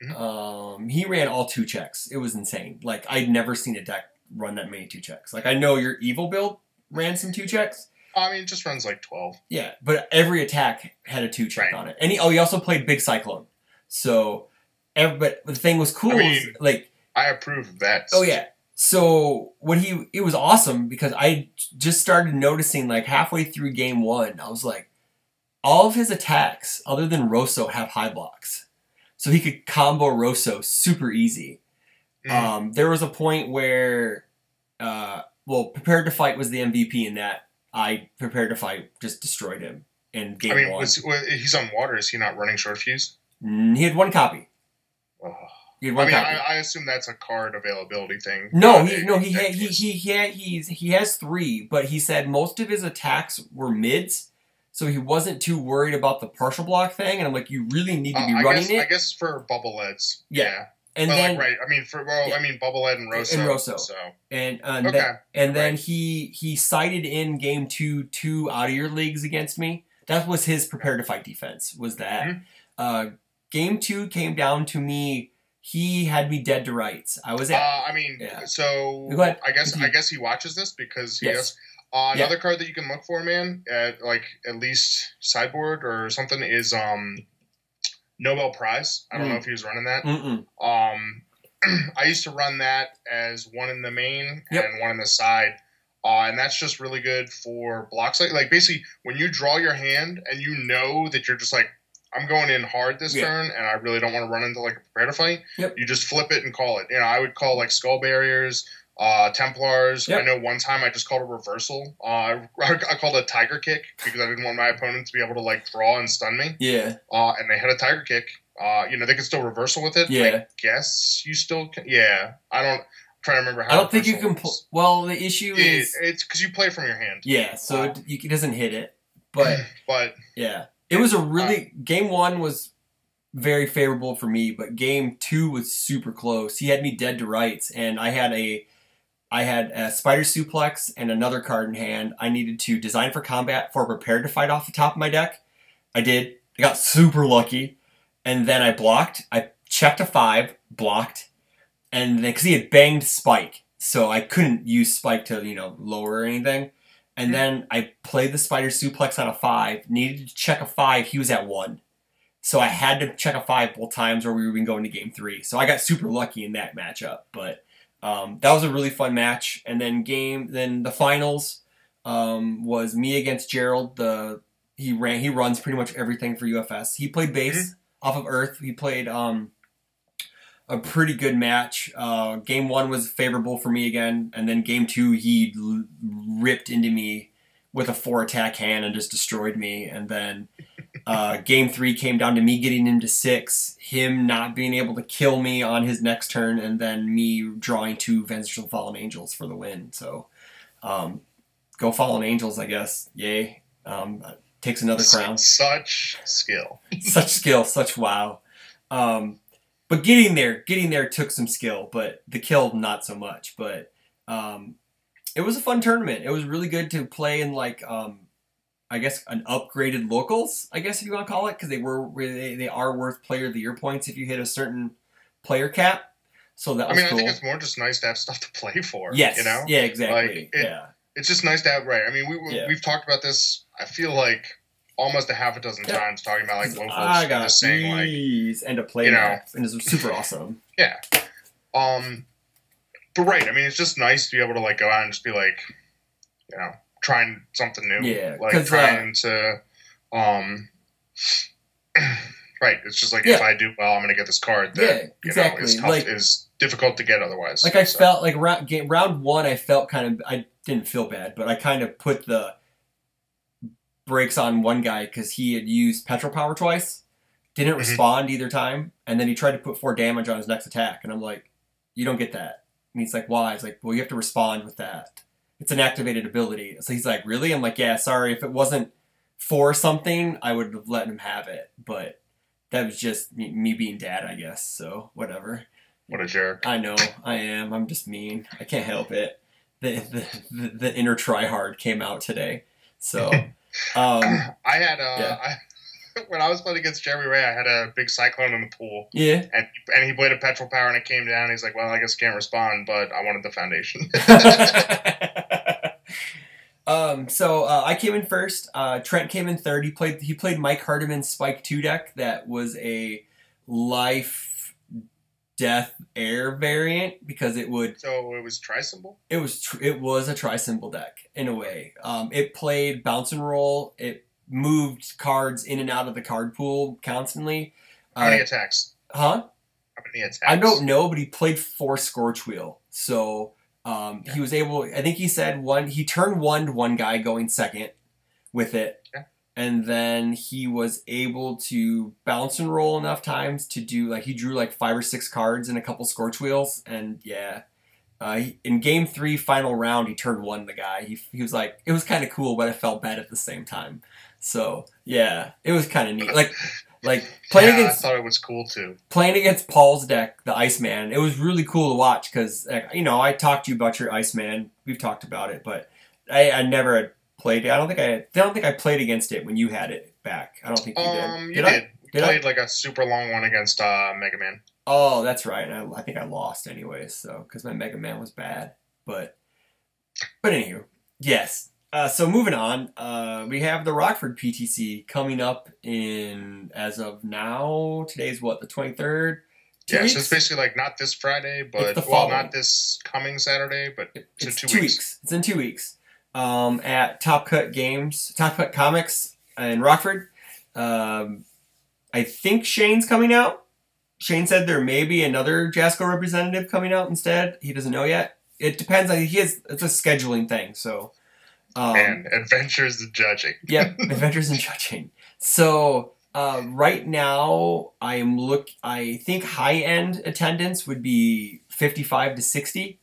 Speaker 2: Mm-hmm. He ran all 2 checks. It was insane. Like I'd never seen a deck run that many 2 checks. Like I know your evil build ran some 2 checks.
Speaker 1: It just runs like 12.
Speaker 2: Yeah, but every attack had a 2 check on it. And he also played Big Cyclone. So, but the thing was cool.
Speaker 1: I approve of that.
Speaker 2: Oh yeah. So it was awesome because I just started noticing like halfway through game 1, I was like, all of his attacks other than Rosso have high blocks. So he could combo Rosso super easy. There was a point where, Prepared to Fight was the MVP in that. I Prepared to Fight just destroyed him in game 1.
Speaker 1: He's on water. Is he not running Short Fuse?
Speaker 2: He had 1 copy.
Speaker 1: Oh.
Speaker 2: He had 1 copy.
Speaker 1: I assume that's a card availability thing.
Speaker 2: No, he has 3, but he said most of his attacks were mids, so he wasn't too worried about the partial block thing. And I'm like, you really need to be running it.
Speaker 1: I guess for Bubble Eds,
Speaker 2: yeah.
Speaker 1: And Bubble Ed and Rosso. So.
Speaker 2: Then he sided in game 2 out of your leagues against me. That was his Prepared to Fight defense. Was that game 2 came down to me. He had me dead to rights. I was at.
Speaker 1: So I guess he watches this because he has another card that you can look for, man. At least sideboard or something is Nobel Prize. I don't know if he was running that. I used to run that as 1 in the main and 1 in the side. And that's just really good for blocks. Like basically when you draw your hand and you know that you're just like, I'm going in hard this turn and I really don't want to run into like a Prepared to Fight. You just flip it and call it. I would call like Skull Barriers, Templars.
Speaker 2: Yep.
Speaker 1: I know one time I just called a reversal. I called a tiger kick because I didn't want my opponent to be able to like draw and stun me.
Speaker 2: Yeah.
Speaker 1: And they had a tiger kick. They could still reversal with it.
Speaker 2: Yeah.
Speaker 1: I guess you still can. Yeah. I'm trying to remember how.
Speaker 2: I don't think you can. Well, the issue is
Speaker 1: it's because you play from your hand.
Speaker 2: Yeah, so it doesn't hit it. But yeah, it was a really game 1 was very favorable for me, but game 2 was super close. He had me dead to rights, and I had a spider suplex and another card in hand. I needed to design for combat for prepared to fight off the top of my deck. I did. I got super lucky, and then I blocked. I checked a 5, blocked, and then because he had banged Spike, so I couldn't use Spike to lower or anything. And then I played the spider suplex on a 5. Needed to check a 5. He was at 1. So I had to check a 5 both times or we were going to game 3. So I got super lucky in that matchup. But that was a really fun match. And then the finals was me against Gerald. He runs pretty much everything for UFS. He played base off of Earth. He played a pretty good match. Game 1 was favorable for me again, and then game 2 he ripped into me with a 4-attack hand and just destroyed me. And then game 3 came down to me getting him to 6, him not being able to kill me on his next turn, and then me drawing 2 Vengeful Fallen Angels for the win. So go Fallen Angels, I guess. Yay. Takes another crown.
Speaker 1: Such skill.
Speaker 2: Such skill. Such wow. But getting there took some skill, but the kill not so much. But it was a fun tournament. It was really good to play in I guess an upgraded locals, I guess if you want to call it, because they are worth Player of the Year points if you hit a certain player cap. So that was cool.
Speaker 1: I think it's more just nice to have stuff to play for.
Speaker 2: Yes. Yeah, exactly.
Speaker 1: It's just nice to have, right. I mean, we've talked about this, I feel like, almost a half a dozen times talking about like locals.
Speaker 2: I got just saying like and to play map, and it's super awesome.
Speaker 1: Yeah. But right, I mean, it's just nice to be able to like go out and just be like, trying something new.
Speaker 2: Yeah.
Speaker 1: Like trying to right. It's just like if I do well, I'm gonna get this card that
Speaker 2: exactly.
Speaker 1: Is difficult to get otherwise.
Speaker 2: Like I felt like round 1 I felt I didn't feel bad, but I kind of put the brakes on one guy because he had used Petrol Power twice, didn't respond either time, and then he tried to put 4 damage on his next attack, and I'm like, you don't get that. And he's like, why? He's like, well, you have to respond with that. It's an activated ability. So he's like, really? I'm like, yeah, sorry. If it wasn't for something, I would have let him have it, but that was just me being dad, I guess, so whatever.
Speaker 1: What a jerk.
Speaker 2: I know, I am. I'm just mean. I can't help it. The inner tryhard came out today, so...
Speaker 1: I had when I was playing against Jeremy Ray, I had a big cyclone in the pool.
Speaker 2: Yeah.
Speaker 1: And he played a Petrol Power and it came down. He's like, well, I guess I can't respond, but I wanted the foundation.
Speaker 2: So I came in first. Trent came in third. He played Mike Hardiman's Spike 2 deck that was a life death air variant because it would.
Speaker 1: So it was tri-symbol?
Speaker 2: It was a tri-symbol deck in a way. It played bounce and roll. It moved cards in and out of the card pool constantly.
Speaker 1: How many attacks?
Speaker 2: Huh?
Speaker 1: How many attacks?
Speaker 2: I don't know, but he played 4 Scorch Wheel. So he was able. I think he said he turned 1 to one guy going second with it.
Speaker 1: Yeah.
Speaker 2: And then he was able to bounce and roll enough times to do he drew 5 or 6 cards in a couple Scorch Wheels. And yeah, in game 3 final round, he turned 1 the guy. He was like, it was kind of cool, but I felt bad at the same time. So yeah, it was kind of neat. Playing against.
Speaker 1: I thought it was cool too.
Speaker 2: Playing against Paul's deck, the Iceman, it was really cool to watch because I talked to you about your Iceman. We've talked about it, but I never played it. I don't think I played against it when you had it back. I don't think you did.
Speaker 1: You did. You played a super long one against Mega Man.
Speaker 2: Oh, that's right. I think I lost anyways, so because my Mega Man was bad. But anywho, yes. So moving on, we have the Rockford PTC coming up in, as of now, today's what, the 23rd?
Speaker 1: So it's basically not this Friday, but not this coming Saturday, but it's in 2 weeks.
Speaker 2: It's in 2 weeks. At Top Cut Comics in Rockford. I think Shane's coming out. Shane said there may be another Jasco representative coming out instead. He doesn't know yet. it depends. It's a scheduling thing. So,
Speaker 1: and adventures in judging.
Speaker 2: Yep, adventures in judging. So right now, I think high end attendance would be 55 to 60.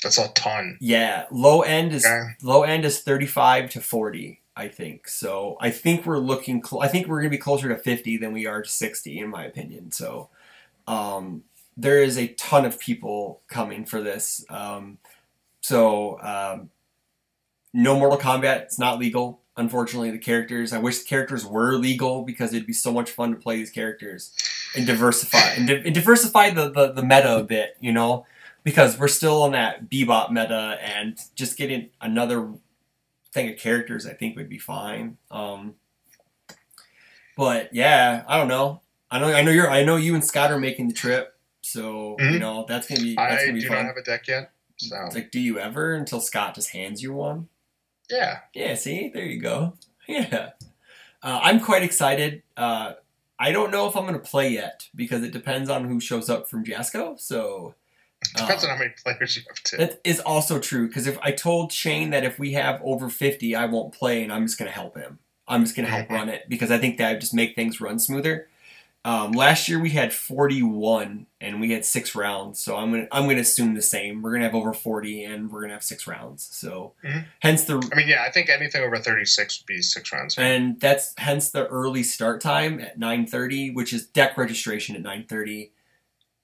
Speaker 1: That's a ton.
Speaker 2: Yeah, low end is 35 to 40. I think so. I think we're looking. I think we're going to be closer to 50 than we are to 60, in my opinion. So, there is a ton of people coming for this. No Mortal Kombat. It's not legal. Unfortunately, the characters. I wish the characters were legal because it'd be so much fun to play these characters and diversify the meta a bit. You know, because we're still on that Bebop meta, and just getting another thing of characters, I think, would be fine. But yeah, I don't know. I know you and Scott are making the trip, so you know that's gonna be fun.
Speaker 1: I do not have a deck yet. So
Speaker 2: it's like, do you ever until Scott just hands you one?
Speaker 1: Yeah.
Speaker 2: Yeah, see? There you go. Yeah. I'm quite excited. I don't know if I'm going to play yet because it depends on who shows up from Jasco. So
Speaker 1: depends on how many players you have too.
Speaker 2: That is also true because if I told Shane that if we have over 50, I won't play and I'm just going to help him. I'm just going to help run it because I think that would just make things run smoother. Last year we had 41 and we had 6 rounds, so I'm gonna assume the same. We're gonna have over 40 and we're gonna have 6 rounds. So hence the.
Speaker 1: I mean, yeah, I think anything over 36 would be 6 rounds.
Speaker 2: And that's hence the early start time at 9:30, which is deck registration at 9:30.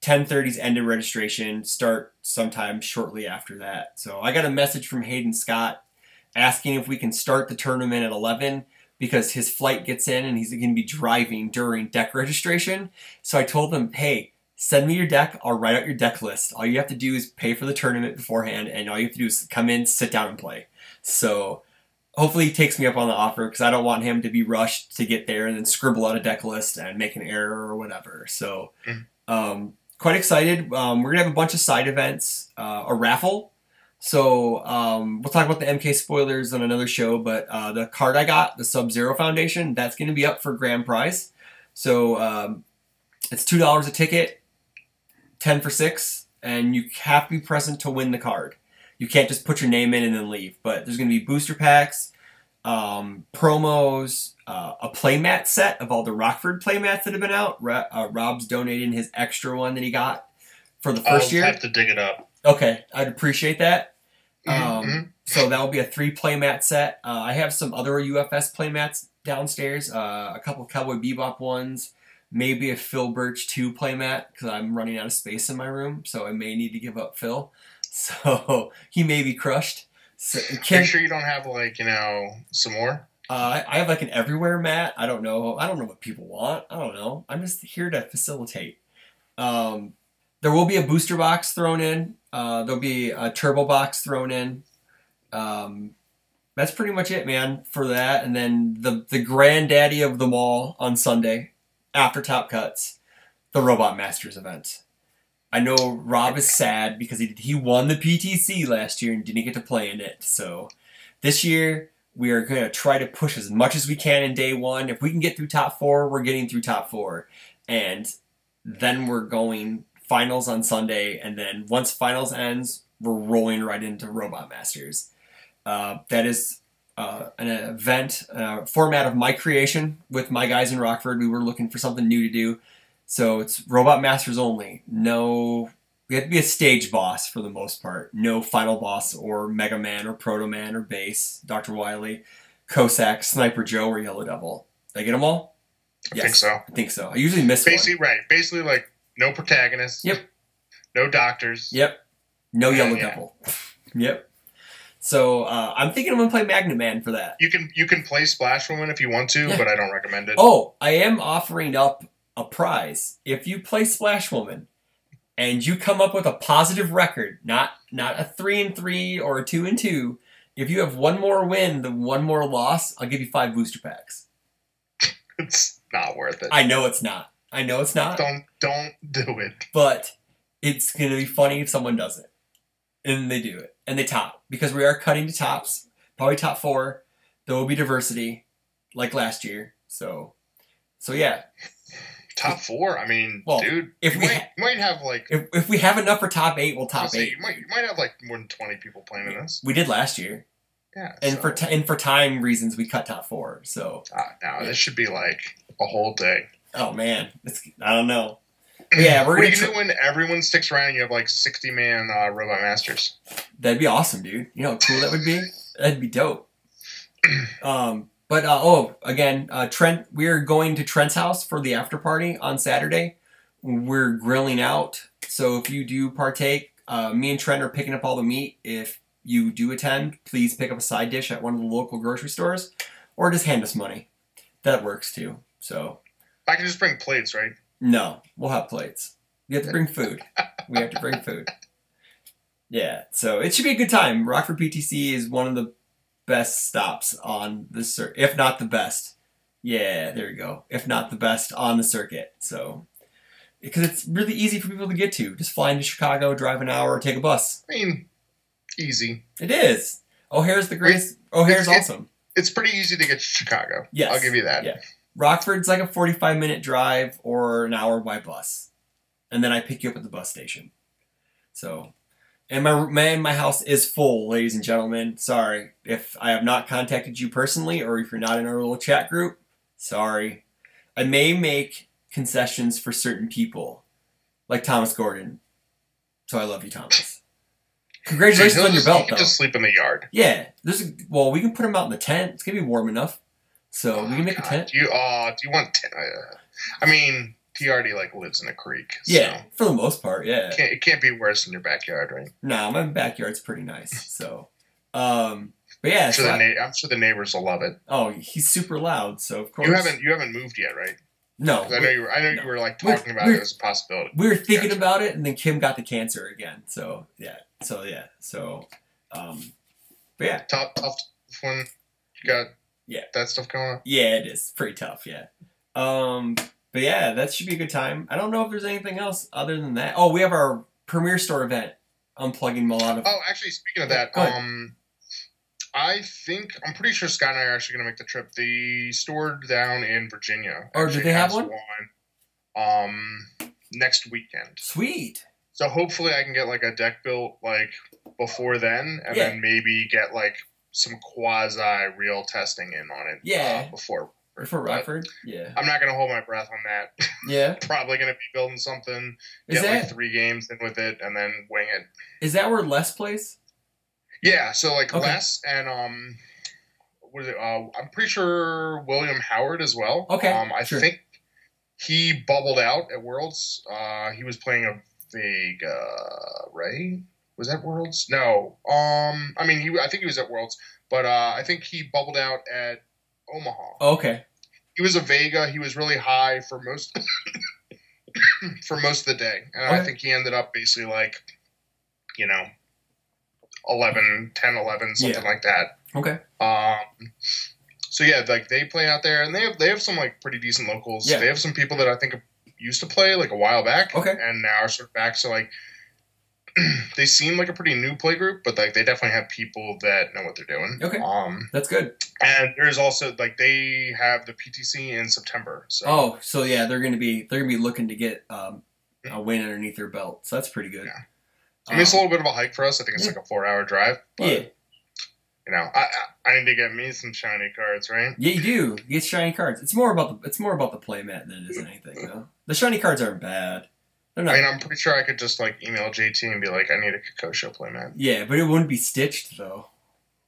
Speaker 2: 10:30's end of registration. Start sometime shortly after that. So I got a message from Hayden Scott asking if we can start the tournament at 11. Because his flight gets in and he's going to be driving during deck registration. So I told him, hey, send me your deck. I'll write out your deck list. All you have to do is pay for the tournament beforehand, and all you have to do is come in, sit down, and play. So hopefully he takes me up on the offer because I don't want him to be rushed to get there and then scribble out a deck list and make an error or whatever. So quite excited. We're going to have a bunch of side events, a raffle. So we'll talk about the MK spoilers on another show, but the card I got, the Sub-Zero Foundation, that's going to be up for grand prize. So it's $2 a ticket, 10 for 6, and you have to be present to win the card. You can't just put your name in and then leave. But there's going to be booster packs, promos, a playmat set of all the Rockford playmats that have been out. Rob's donating his extra one that he got for the first year.
Speaker 1: I'll have to dig it up.
Speaker 2: Okay, I'd appreciate that. So that will be a 3 playmat set. I have some other UFS playmats downstairs. A couple of Cowboy Bebop ones. Maybe a Phil Birch 2 playmat because I'm running out of space in my room. So I may need to give up Phil. So he may be crushed. So,
Speaker 1: Are you sure you don't have some more?
Speaker 2: I have like an everywhere mat. I don't know what people want. I don't know. I'm just here to facilitate. There will be a booster box thrown in. There'll be a turbo box thrown in. That's pretty much it, man, for that. And then the granddaddy of them all on Sunday, after Top Cuts, the Robot Masters event. I know Rob is sad because he won the PTC last year and didn't get to play in it. So this year we are going to try to push as much as we can in day 1. If we can get through top 4, we're getting through top 4. And then we're going finals on Sunday, and then once finals ends, we're rolling right into Robot Masters. That is an event, format of my creation with my guys in Rockford. We were looking for something new to do, so it's Robot Masters only. No, we have to be a stage boss for the most part. No final boss or Mega Man or Proto Man or Base, Dr. Wily, Cossack, Sniper Joe, or Yellow Devil. Did I get them all?
Speaker 1: I think so.
Speaker 2: I think so. I usually miss
Speaker 1: basically,
Speaker 2: one.
Speaker 1: Right. Basically, like, no protagonists.
Speaker 2: Yep.
Speaker 1: No doctors.
Speaker 2: Yep. No Yellow Devil. Yep. So I'm thinking I'm gonna play Magnet Man for that.
Speaker 1: You can play Splash Woman if you want to, but I don't recommend it.
Speaker 2: Oh, I am offering up a prize if you play Splash Woman and you come up with a positive record, not a 3-3 or a 2-2. If you have one more win than one more loss, I'll give you 5 booster packs.
Speaker 1: It's not worth it.
Speaker 2: I know it's not.
Speaker 1: Don't do it.
Speaker 2: But it's going to be funny if someone does it. And they do it. And they top. Because we are cutting to tops. Probably top 4. There will be diversity. Like last year. So yeah.
Speaker 1: Top 4? I mean,
Speaker 2: well,
Speaker 1: dude,
Speaker 2: if
Speaker 1: you
Speaker 2: we
Speaker 1: might have like...
Speaker 2: if we have enough for top 8, we'll top 8.
Speaker 1: You might have like more than 20 people playing in this.
Speaker 2: We did last year.
Speaker 1: Yeah.
Speaker 2: And for time reasons, we cut top 4. So
Speaker 1: this should be like a whole day.
Speaker 2: Oh man, I don't know. But yeah, we're gonna.
Speaker 1: What do you do when everyone sticks around and you have like 60-man Robot Masters?
Speaker 2: That'd be awesome, dude. You know how cool that would be? That'd be dope. Again, Trent, we're going to Trent's house for the after party on Saturday. We're grilling out. So if you do partake, me and Trent are picking up all the meat. If you do attend, please pick up a side dish at one of the local grocery stores or just hand us money. That works too. So
Speaker 1: I can just bring plates, right?
Speaker 2: No, we'll have plates. You have to bring food. We have to bring food. Yeah, so it should be a good time. Rockford PTC is one of the best stops on the circuit, if not the best. Yeah, there you go. If not the best on the circuit. So, because it's really easy for people to get to. Just fly into Chicago, drive an hour, take a bus.
Speaker 1: I mean, easy.
Speaker 2: It is. O'Hare's the greatest. O'Hare's awesome.
Speaker 1: It's pretty easy to get to Chicago.
Speaker 2: Yes.
Speaker 1: I'll give you that.
Speaker 2: Yeah. Rockford's like a 45-minute drive or an hour by bus. And then I pick you up at the bus station. So, and my house is full, ladies and gentlemen. Sorry if I have not contacted you personally or if you're not in our little chat group. Sorry. I may make concessions for certain people, like Thomas Gordon. So I love you, Thomas. Congratulations on your belt, though.
Speaker 1: You can just sleep in the yard.
Speaker 2: Yeah. We can put him out in the tent. It's going to be warm enough. So we can make a tent.
Speaker 1: Do you want? I mean, he already like lives in a creek. So
Speaker 2: yeah, for the most part, yeah.
Speaker 1: It can't be worse than your backyard, right?
Speaker 2: No, my backyard's pretty nice. So, but yeah,
Speaker 1: I'm sure the neighbors will love it.
Speaker 2: Oh, he's super loud, so of course.
Speaker 1: You haven't moved yet, right?
Speaker 2: No,
Speaker 1: I know you were like talking about it as a possibility.
Speaker 2: We were thinking about it, and then Kim got the cancer again. So but yeah,
Speaker 1: tough when you got.
Speaker 2: Yeah.
Speaker 1: That stuff going on?
Speaker 2: Yeah, it is. Pretty tough, yeah. But yeah, that should be a good time. I don't know if there's anything else other than that. Oh, we have our Premier Store event. I'm plugging a lot of...
Speaker 1: Oh, actually, speaking of that, I'm pretty sure Scott and I are actually going to make the trip. The store down in Virginia.
Speaker 2: Or did they have one?
Speaker 1: Next weekend.
Speaker 2: Sweet.
Speaker 1: So hopefully I can get like a deck built like before then, and then maybe get like some quasi-real testing in on it.
Speaker 2: Yeah.
Speaker 1: Before
Speaker 2: Rockford? Yeah.
Speaker 1: I'm not going to hold my breath on that.
Speaker 2: Yeah.
Speaker 1: Probably going to be building something, like 3 games in with it, and then wing it.
Speaker 2: Is that where Les plays?
Speaker 1: Yeah, so like Les and what is it? I'm pretty sure William Howard as well.
Speaker 2: Okay.
Speaker 1: I think he bubbled out at Worlds. He was playing a Vega, right? Was that Worlds? No. I think he was at Worlds, but I think he bubbled out at Omaha.
Speaker 2: Oh, okay.
Speaker 1: He was a Vega. He was really high for most of the day, and I think he ended up basically like, 11, 10, 11, something like that.
Speaker 2: Okay.
Speaker 1: So yeah, like they play out there, and they have some like pretty decent locals.
Speaker 2: Yeah.
Speaker 1: They have some people that I think used to play like a while back, and now are sort of back. So like. They seem like a pretty new play group, but like they definitely have people that know what they're doing.
Speaker 2: Okay, that's good.
Speaker 1: And there's also like they have the PTC in September. So.
Speaker 2: Oh, so yeah, they're gonna be looking to get a win underneath their belt. So that's pretty good.
Speaker 1: Yeah. I mean, it's a little bit of a hike for us. I think it's like a 4-hour drive. But, I need to get me some shiny cards, right?
Speaker 2: Yeah, you do. You get shiny cards. It's more about the play mat than it is anything. Though. The shiny cards aren't bad.
Speaker 1: I'm pretty sure I could just like email JT and be like, I need a Kenosha playmat.
Speaker 2: Yeah, but it wouldn't be stitched though.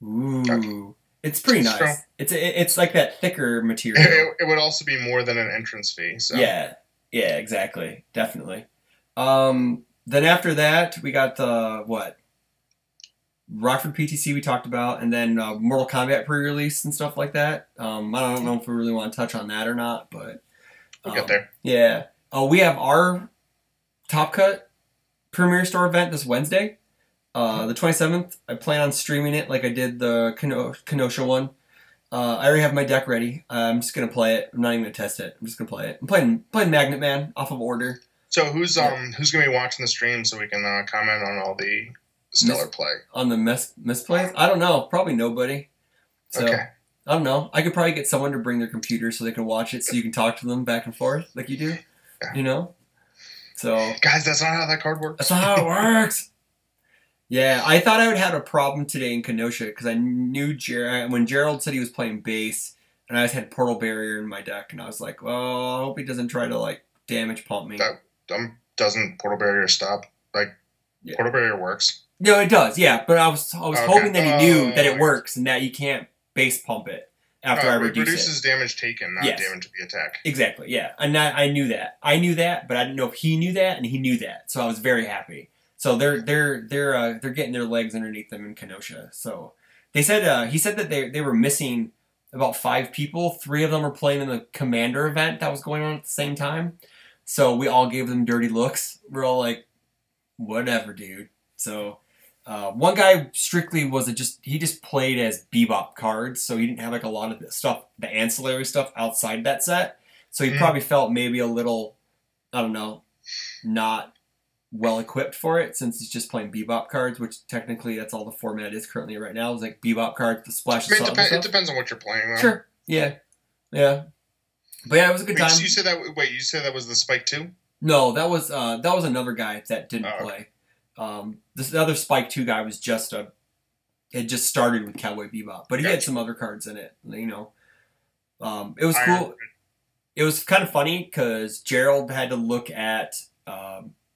Speaker 2: Ooh, okay. It's pretty nice. True. It's like that thicker material.
Speaker 1: It would also be more than an entrance fee. So.
Speaker 2: Yeah, exactly, definitely. Then after that, we got the Rockford PTC we talked about, and then Mortal Kombat pre-release and stuff like that. I don't know if we really want to touch on that or not, but
Speaker 1: we'll get there.
Speaker 2: Yeah. Oh, we have our Top Cut Premier Store event this Wednesday, the 27th. I plan on streaming it like I did the Kenosha one. I already have my deck ready. I'm just gonna play it. I'm not even gonna test it. I'm just gonna play it. I'm playing Magnet Man off of order.
Speaker 1: So who's gonna be watching the stream so we can comment on all the stellar play
Speaker 2: on the misplays? I don't know. Probably nobody. So, okay. I don't know. I could probably get someone to bring their computer so they can watch it, so you can talk to them back and forth like you do. You know? So
Speaker 1: Guys, that's not how that card
Speaker 2: that's
Speaker 1: works.
Speaker 2: not how it works. Yeah, I thought I would have a problem today in Kenosha because I knew when Gerald said he was playing base, and I just had Portal Barrier in my deck, and I was like, well, I hope he doesn't try to like damage pump me.
Speaker 1: That doesn't Portal Barrier stop? Like,
Speaker 2: Yeah.
Speaker 1: Portal Barrier works.
Speaker 2: No, it does. Yeah, but I was
Speaker 1: Okay.
Speaker 2: hoping that he knew that it works and that you can't base pump it after I
Speaker 1: It
Speaker 2: reduce
Speaker 1: reduces
Speaker 2: it.
Speaker 1: damage taken, not
Speaker 2: Yes.
Speaker 1: damage to the attack.
Speaker 2: Exactly. Yeah, and I knew that. I knew that, but I didn't know if he knew that, and he knew that. So I was very happy. So they're getting their legs underneath them in Kenosha. So they said he said that they were missing about 5 people. 3 of them were playing in the Commander event that was going on at the same time. So we all gave them dirty looks. We're all like, whatever, dude. So one guy strictly he just played as Bebop cards, so he didn't have like a lot of the stuff, the ancillary stuff outside that set. So he probably felt maybe a little, I don't know, not well equipped for it since he's just playing Bebop cards, which technically that's all the format is currently right now. Is like Bebop cards, the splash.
Speaker 1: I mean, it depends on what you're playing, though.
Speaker 2: Sure. Yeah. Yeah. But yeah, it was a good time.
Speaker 1: You said that. Wait, you said that was the Spike 2?
Speaker 2: No, that was another guy that didn't play. This other Spike 2 guy was had just started with Cowboy Bebop, but he had some other cards in it. You know, it was cool. It was kind of funny because Gerald had to look at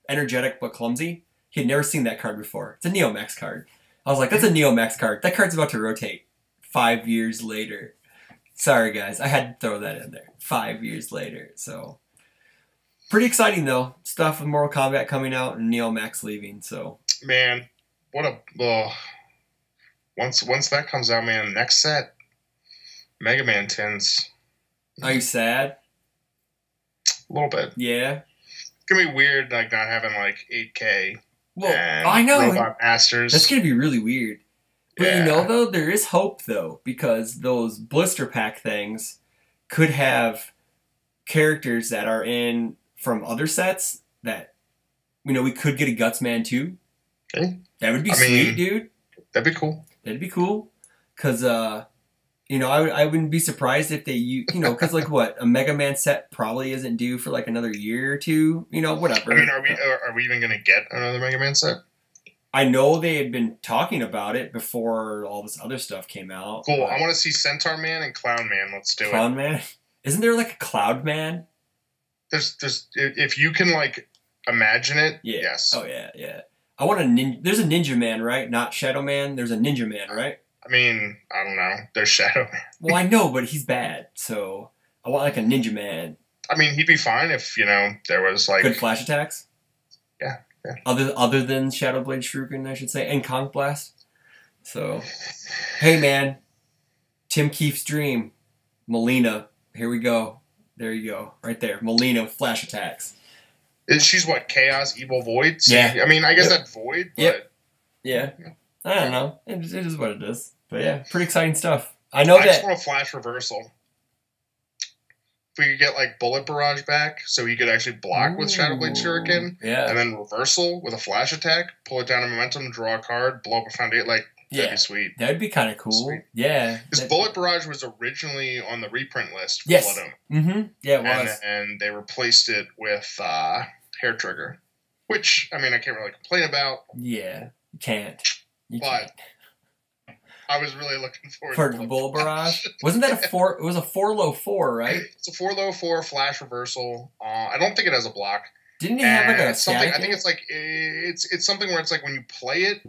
Speaker 2: Energetic but Clumsy. He had never seen that card before. It's a Neomax card. I was like, that's a Neomax card. That card's about to rotate 5 years later. Sorry, guys. I had to throw that in there. 5 years later. So, pretty exciting, though. Stuff with Mortal Kombat coming out and Neomax leaving. So,
Speaker 1: man, what a... once that comes out, man, next set, Mega Man tins.
Speaker 2: Are you sad?
Speaker 1: A little bit.
Speaker 2: Yeah.
Speaker 1: It's going to be weird, like, not having, like, 8K.
Speaker 2: Well,
Speaker 1: and
Speaker 2: I know.
Speaker 1: Robot Masters.
Speaker 2: That's going to be really weird. But
Speaker 1: yeah.
Speaker 2: you know, though, there is hope, though, because those blister pack things could have characters that are in from other sets that, you know, we could get a Gutsman too.
Speaker 1: Okay.
Speaker 2: That would be sweet, dude.
Speaker 1: That'd be cool.
Speaker 2: That'd be cool. Because, you know, I wouldn't be surprised if they, you know, because, like, what, a Mega Man set probably isn't due for, like, another year or two, you know, whatever.
Speaker 1: I mean, are we even going to get another Mega Man set?
Speaker 2: I know they had been talking about it before all this other stuff came out.
Speaker 1: Cool. I want to see Centaur Man and Clown Man. Let's do
Speaker 2: Clown Man? Isn't there, like, a Cloud Man?
Speaker 1: There's if you can, like, imagine it, yes.
Speaker 2: Oh, yeah, yeah. I want a ninja. There's a Ninja Man, right? Not Shadow Man. There's a Ninja Man, right?
Speaker 1: I mean, I don't know. There's Shadow Man.
Speaker 2: Well, I know, but he's bad. So I want like a Ninja Man.
Speaker 1: I mean, he'd be fine if, you know, there was like
Speaker 2: good flash attacks.
Speaker 1: Yeah, yeah.
Speaker 2: Other than Shadow Blade Shuriken, I should say, and Conch Blast. So, hey man, Tim Keefe's dream, Melina. Here we go. There you go, right there. Melina with flash attacks.
Speaker 1: She's what, Chaos, Evil, Void? So,
Speaker 2: yeah.
Speaker 1: I mean, I guess that's Void, but...
Speaker 2: Yep. Yeah. I don't know. It is what it is. But yeah, pretty exciting stuff. I just
Speaker 1: want a flash reversal. If we could get, like, Bullet Barrage back, so he could actually block with Shadow Blade Shuriken, and then reversal with a flash attack, pull it down to momentum, draw a card, blow up a foundation, like, that'd be sweet.
Speaker 2: That'd be kind of cool. Sweet. Yeah.
Speaker 1: Because Bullet Barrage was originally on the reprint list for
Speaker 2: yes.
Speaker 1: Bloodhome.
Speaker 2: Mm-hmm. Yeah, it was.
Speaker 1: And they replaced it with Hair Trigger, which, I mean, I can't really complain about.
Speaker 2: Yeah, you can't.
Speaker 1: But I was really looking forward
Speaker 2: to Bullet Barrage. Wasn't that a 4? It was a 4 low 4, right?
Speaker 1: It's a 4 low 4 flash reversal. I don't think it has a block.
Speaker 2: Didn't it have like a
Speaker 1: something? I think it's like it's something where it's like when you play it,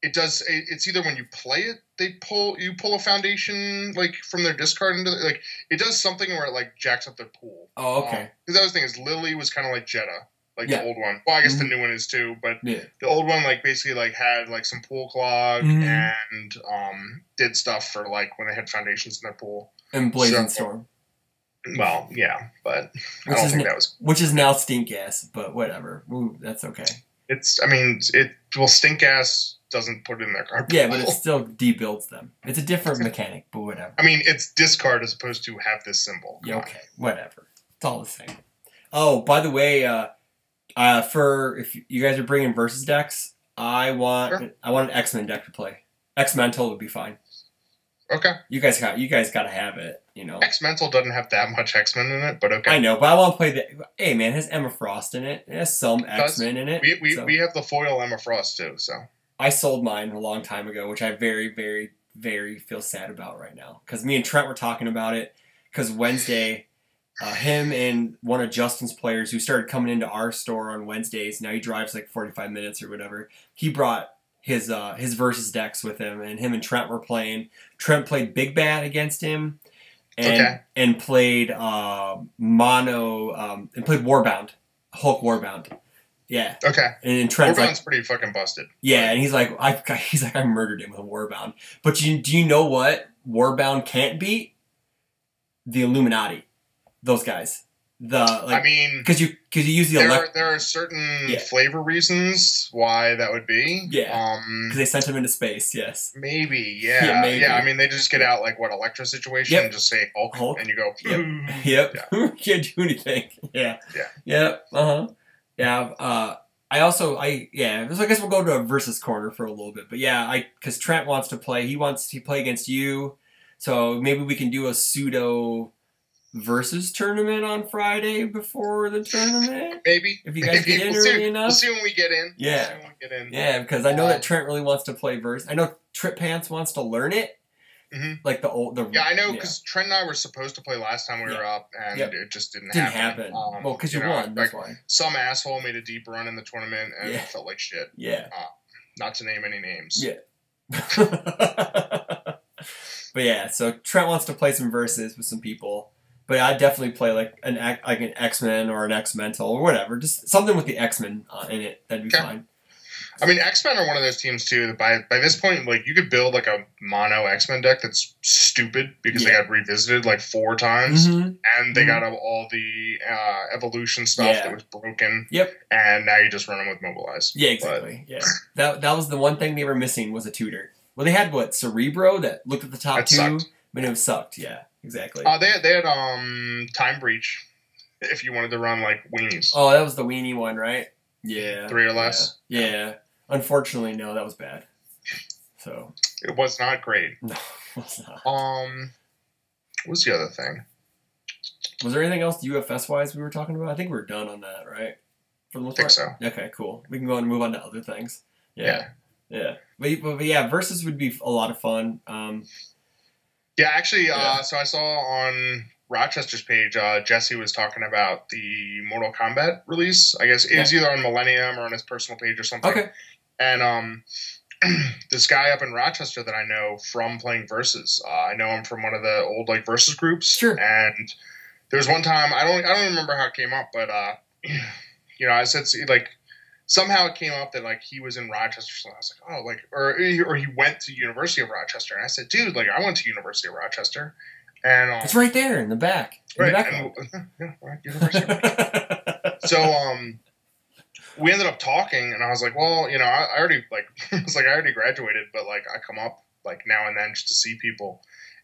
Speaker 1: it does. It's either when you play it, you pull a foundation like from their discard into like it does something where it like jacks up their pool.
Speaker 2: Oh, okay.
Speaker 1: Because that was the thing is Lily was kind of like Jeddah. Like the old one. Well, I guess the new one is too, but the old one like basically like had like some pool clog and did stuff for like when they had foundations in their pool.
Speaker 2: And Blazing Storm.
Speaker 1: Well, yeah, but I don't think that was...
Speaker 2: Which is now Stink Gas, but whatever. Ooh, that's okay.
Speaker 1: Stink Gas doesn't put it in their card pool.
Speaker 2: Yeah, but it still debuilds them. It's a different mechanic, but whatever.
Speaker 1: I mean, it's discard as opposed to have this symbol.
Speaker 2: Yeah, okay, whatever. It's all the same. Oh, by the way, for if you guys are bringing versus decks, I want an X-Men deck to play. X-Mental would be fine.
Speaker 1: Okay.
Speaker 2: You guys got to have it. You know.
Speaker 1: X-Mental doesn't have that much X-Men in it, but okay.
Speaker 2: I know, but I want to play the. Hey man, it has Emma Frost in it. It has some X-Men in it.
Speaker 1: We have the foil Emma Frost too. So
Speaker 2: I sold mine a long time ago, which I very, very, very feel sad about right now. Because me and Trent were talking about it. Because Wednesday, him and one of Justin's players who started coming into our store on Wednesdays, now he drives like 45 minutes or whatever, he brought his versus decks with him, and him and Trent were playing. Trent played Big Bad against him, and played Mono, and played Warbound, Hulk Warbound. Yeah.
Speaker 1: Okay.
Speaker 2: And Trent's
Speaker 1: Warbound's pretty fucking busted.
Speaker 2: Yeah, and he's like, I murdered him with Warbound. But do you know what Warbound can't beat? The Illuminati. Those guys. Because you use the
Speaker 1: there are certain flavor reasons why that would be.
Speaker 2: Yeah. Because they sent him into space. Yes.
Speaker 1: Maybe. Yeah. Maybe. Yeah. I mean, they just get out like what Electra situation and just say Hulk, and you go.
Speaker 2: Yep. Yeah. Can't do anything. Yeah. Yeah. Yep. Yeah. I guess we'll go to a versus corner for a little bit, but because Trent wants to play. He wants to play against you, so maybe we can do a pseudo versus tournament on Friday before the tournament.
Speaker 1: Maybe
Speaker 2: if you guys get in early enough.
Speaker 1: We'll see when we get in.
Speaker 2: Yeah, because I know that Trent really wants to play versus. I know Trip Pants wants to learn it.
Speaker 1: Mm-hmm.
Speaker 2: Like
Speaker 1: I know because Trent and I were supposed to play last time we were up, and it just didn't happen.
Speaker 2: Well, because you won. That's why.
Speaker 1: Some asshole made a deep run in the tournament, and it felt like shit.
Speaker 2: Yeah.
Speaker 1: Not to name any names.
Speaker 2: Yeah. But yeah, so Trent wants to play some verses with some people, but I'd definitely play like an X-Men or an X-Mental or whatever, just something with the X-Men in it. That'd be fine.
Speaker 1: I mean, X-Men are one of those teams too that by this point, like you could build like a mono X-Men deck that's stupid because they got revisited like 4 times, and they got all the evolution stuff that was broken.
Speaker 2: Yep.
Speaker 1: And now you just run them with Mobilize.
Speaker 2: Yeah, exactly. That was the one thing they were missing was a tutor. Well, they had Cerebro that looked at the top 2, but it sucked. Yeah, exactly.
Speaker 1: They had Time Breach if you wanted to run like weenies.
Speaker 2: Oh, that was the weenie one, right? Yeah.
Speaker 1: 3 or less.
Speaker 2: Yeah. Unfortunately, no, that was bad. So
Speaker 1: it was not great.
Speaker 2: No, it was not.
Speaker 1: What was the other thing?
Speaker 2: Was there anything else UFS wise we were talking about? I think we're done on that, right? For the most part?
Speaker 1: So.
Speaker 2: Okay, cool. We can go and move on to other things. Yeah. But yeah, versus would be a lot of fun.
Speaker 1: Yeah, actually, so I saw on Rochester's page, Jesse was talking about the Mortal Kombat release. I guess it was either on Millennium or on his personal page or something.
Speaker 2: Okay.
Speaker 1: And this guy up in Rochester that I know from playing Versus, I know him from one of the old like Versus groups.
Speaker 2: Sure.
Speaker 1: And there was one time I don't remember how it came up, but I said like somehow it came up that like he was in Rochester. So I was like, oh, like or he went to University of Rochester, and I said, dude, like I went to University of Rochester. And
Speaker 2: it's right there in the back.
Speaker 1: University of Rochester. So we ended up talking, and I was like, well, I already I already graduated, but like I come up like now and then just to see people.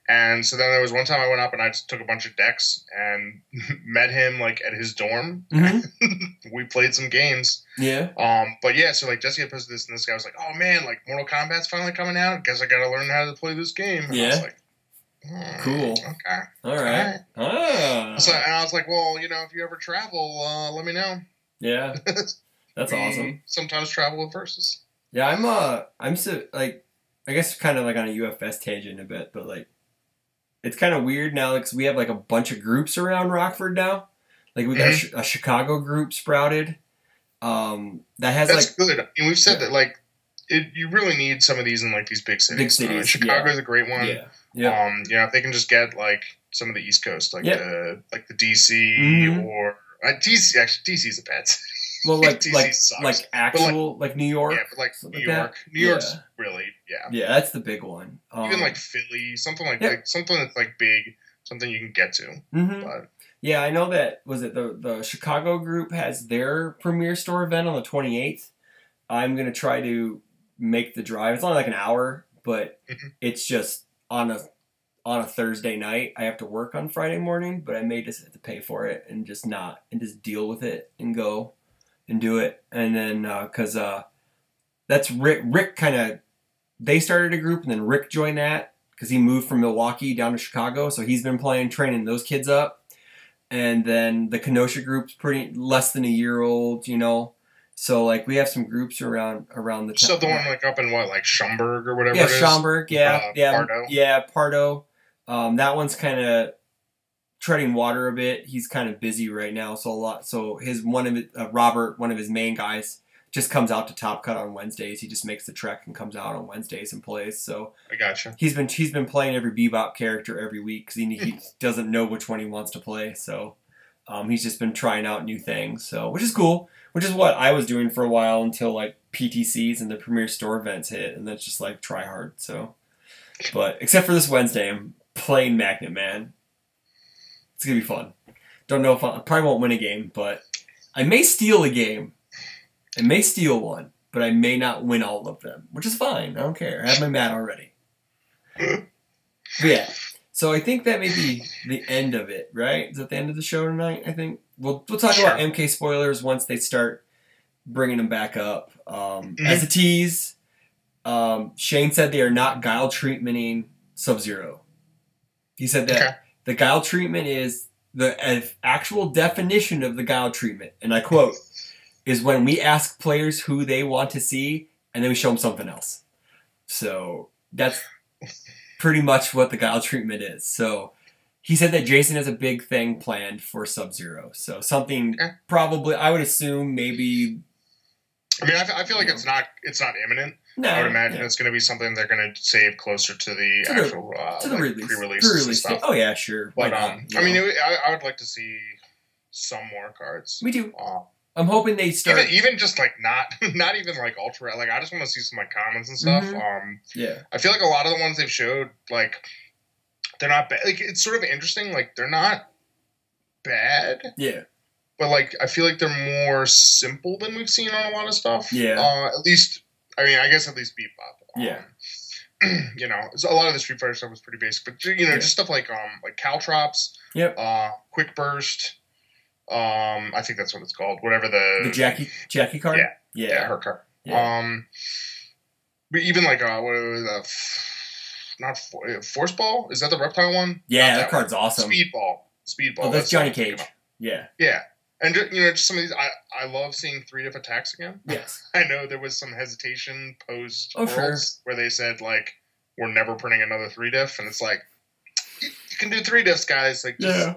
Speaker 1: And so then there was one time I went up and I just took a bunch of decks and met him like at his dorm. We played some games.
Speaker 2: Yeah.
Speaker 1: But yeah, so like Jesse had posted this, and this guy was like, "Oh man, like Mortal Kombat's finally coming out. Guess I got to learn how to play this game." And I was like,
Speaker 2: cool.
Speaker 1: Okay.
Speaker 2: All right.
Speaker 1: So, and I was like, well, if you ever travel, let me know.
Speaker 2: Yeah. That's awesome.
Speaker 1: Sometimes travel with Versus.
Speaker 2: Yeah, I'm so like, I guess kind of like on a UFS tangent a bit, but like, it's kind of weird now because we have like a bunch of groups around Rockford now. Like we got a Chicago group sprouted. That's
Speaker 1: good. And we've said that like you really need some of these in like these big cities.
Speaker 2: Big cities.
Speaker 1: Chicago's a great one.
Speaker 2: Yeah.
Speaker 1: If they can just get like some of the East Coast, like the DC or DC. Actually, DC's a bad city.
Speaker 2: Well, like
Speaker 1: DC sucks.
Speaker 2: like New York.
Speaker 1: Yeah, but like New York. New York's really
Speaker 2: Yeah, that's the big one.
Speaker 1: Even like Philly, something like something that's like big, something you can get to. But
Speaker 2: yeah, I know that the Chicago group has their premier store event on the 28th. I'm gonna try to make the drive. It's only like an hour, but it's just on a Thursday night. I have to work on Friday morning, but I may just have to pay for it and just deal with it and go and do it. And then because that's Rick kind of, they started a group and then Rick joined that because he moved from Milwaukee down to Chicago, so he's been training those kids up. And then the Kenosha group's pretty less than a year old, you know. So like we have some groups around the.
Speaker 1: So the one like up in what, like Schaumburg or whatever.
Speaker 2: Yeah,
Speaker 1: it is?
Speaker 2: Schaumburg. Yeah,
Speaker 1: Pardo.
Speaker 2: Yeah, Pardo. That one's kind of treading water a bit. He's kind of busy right now, so Robert, one of his main guys, just comes out to Top Cut on Wednesdays. He just makes the trek and comes out on Wednesdays and plays. So
Speaker 1: I gotcha.
Speaker 2: He's been playing every Bebop character every week because he doesn't know which one he wants to play. So he's just been trying out new things. So which is cool. Which is what I was doing for a while until like PTCs and the Premier Store events hit, and that's just like try hard. So, but except for this Wednesday, I'm playing Magnet Man. It's gonna be fun. Don't know if I probably won't win a game, but I may steal a game. I may steal one, but I may not win all of them, which is fine. I don't care. I have my mat already. But yeah. So I think that may be the end of it, right? Is that the end of the show tonight? I think we'll talk about MK spoilers once they start bringing them back up. As a tease, Shane said they are not Guile treatmenting Sub-Zero. He said that the Guile treatment is the actual definition of the Guile treatment, and I quote, is when we ask players who they want to see, and then we show them something else. So that's pretty much what the Guile treatment is. So he said that Jason has a big thing planned for Sub-Zero. So something probably, I would assume, maybe.
Speaker 1: I mean, I feel like it's not imminent.
Speaker 2: No,
Speaker 1: I would imagine it's going to be something they're going to save closer to the actual pre-release stuff.
Speaker 2: Oh yeah, sure.
Speaker 1: But I mean, I would like to see some more cards.
Speaker 2: We do. I'm hoping they start
Speaker 1: even just like not even like ultra. Like I just want to see some like commons and stuff.
Speaker 2: Yeah.
Speaker 1: I feel like a lot of the ones they've showed, like they're not bad. Like it's sort of interesting. Like they're not bad.
Speaker 2: Yeah.
Speaker 1: But like I feel like they're more simple than we've seen on a lot of stuff.
Speaker 2: Yeah.
Speaker 1: At least, I mean, I guess at least Bebop.
Speaker 2: Yeah.
Speaker 1: You know, so a lot of the Street Fighter stuff was pretty basic, but you know, just stuff like Caltrops.
Speaker 2: Yep.
Speaker 1: Quick Burst. I think that's what it's called. Whatever the
Speaker 2: Jackie card.
Speaker 1: Yeah, her card.
Speaker 2: Yeah.
Speaker 1: But even like what was Force Ball? Is that the reptile one?
Speaker 2: Yeah, that card's awesome.
Speaker 1: Speedball.
Speaker 2: Oh, that's Johnny Cage. Yeah.
Speaker 1: Yeah. And you know, just some of these, I love seeing 3-diff attacks again.
Speaker 2: Yes.
Speaker 1: I know there was some hesitation post where they said like we're never printing another 3-diff, and it's like you can do 3-diffs, guys. Like just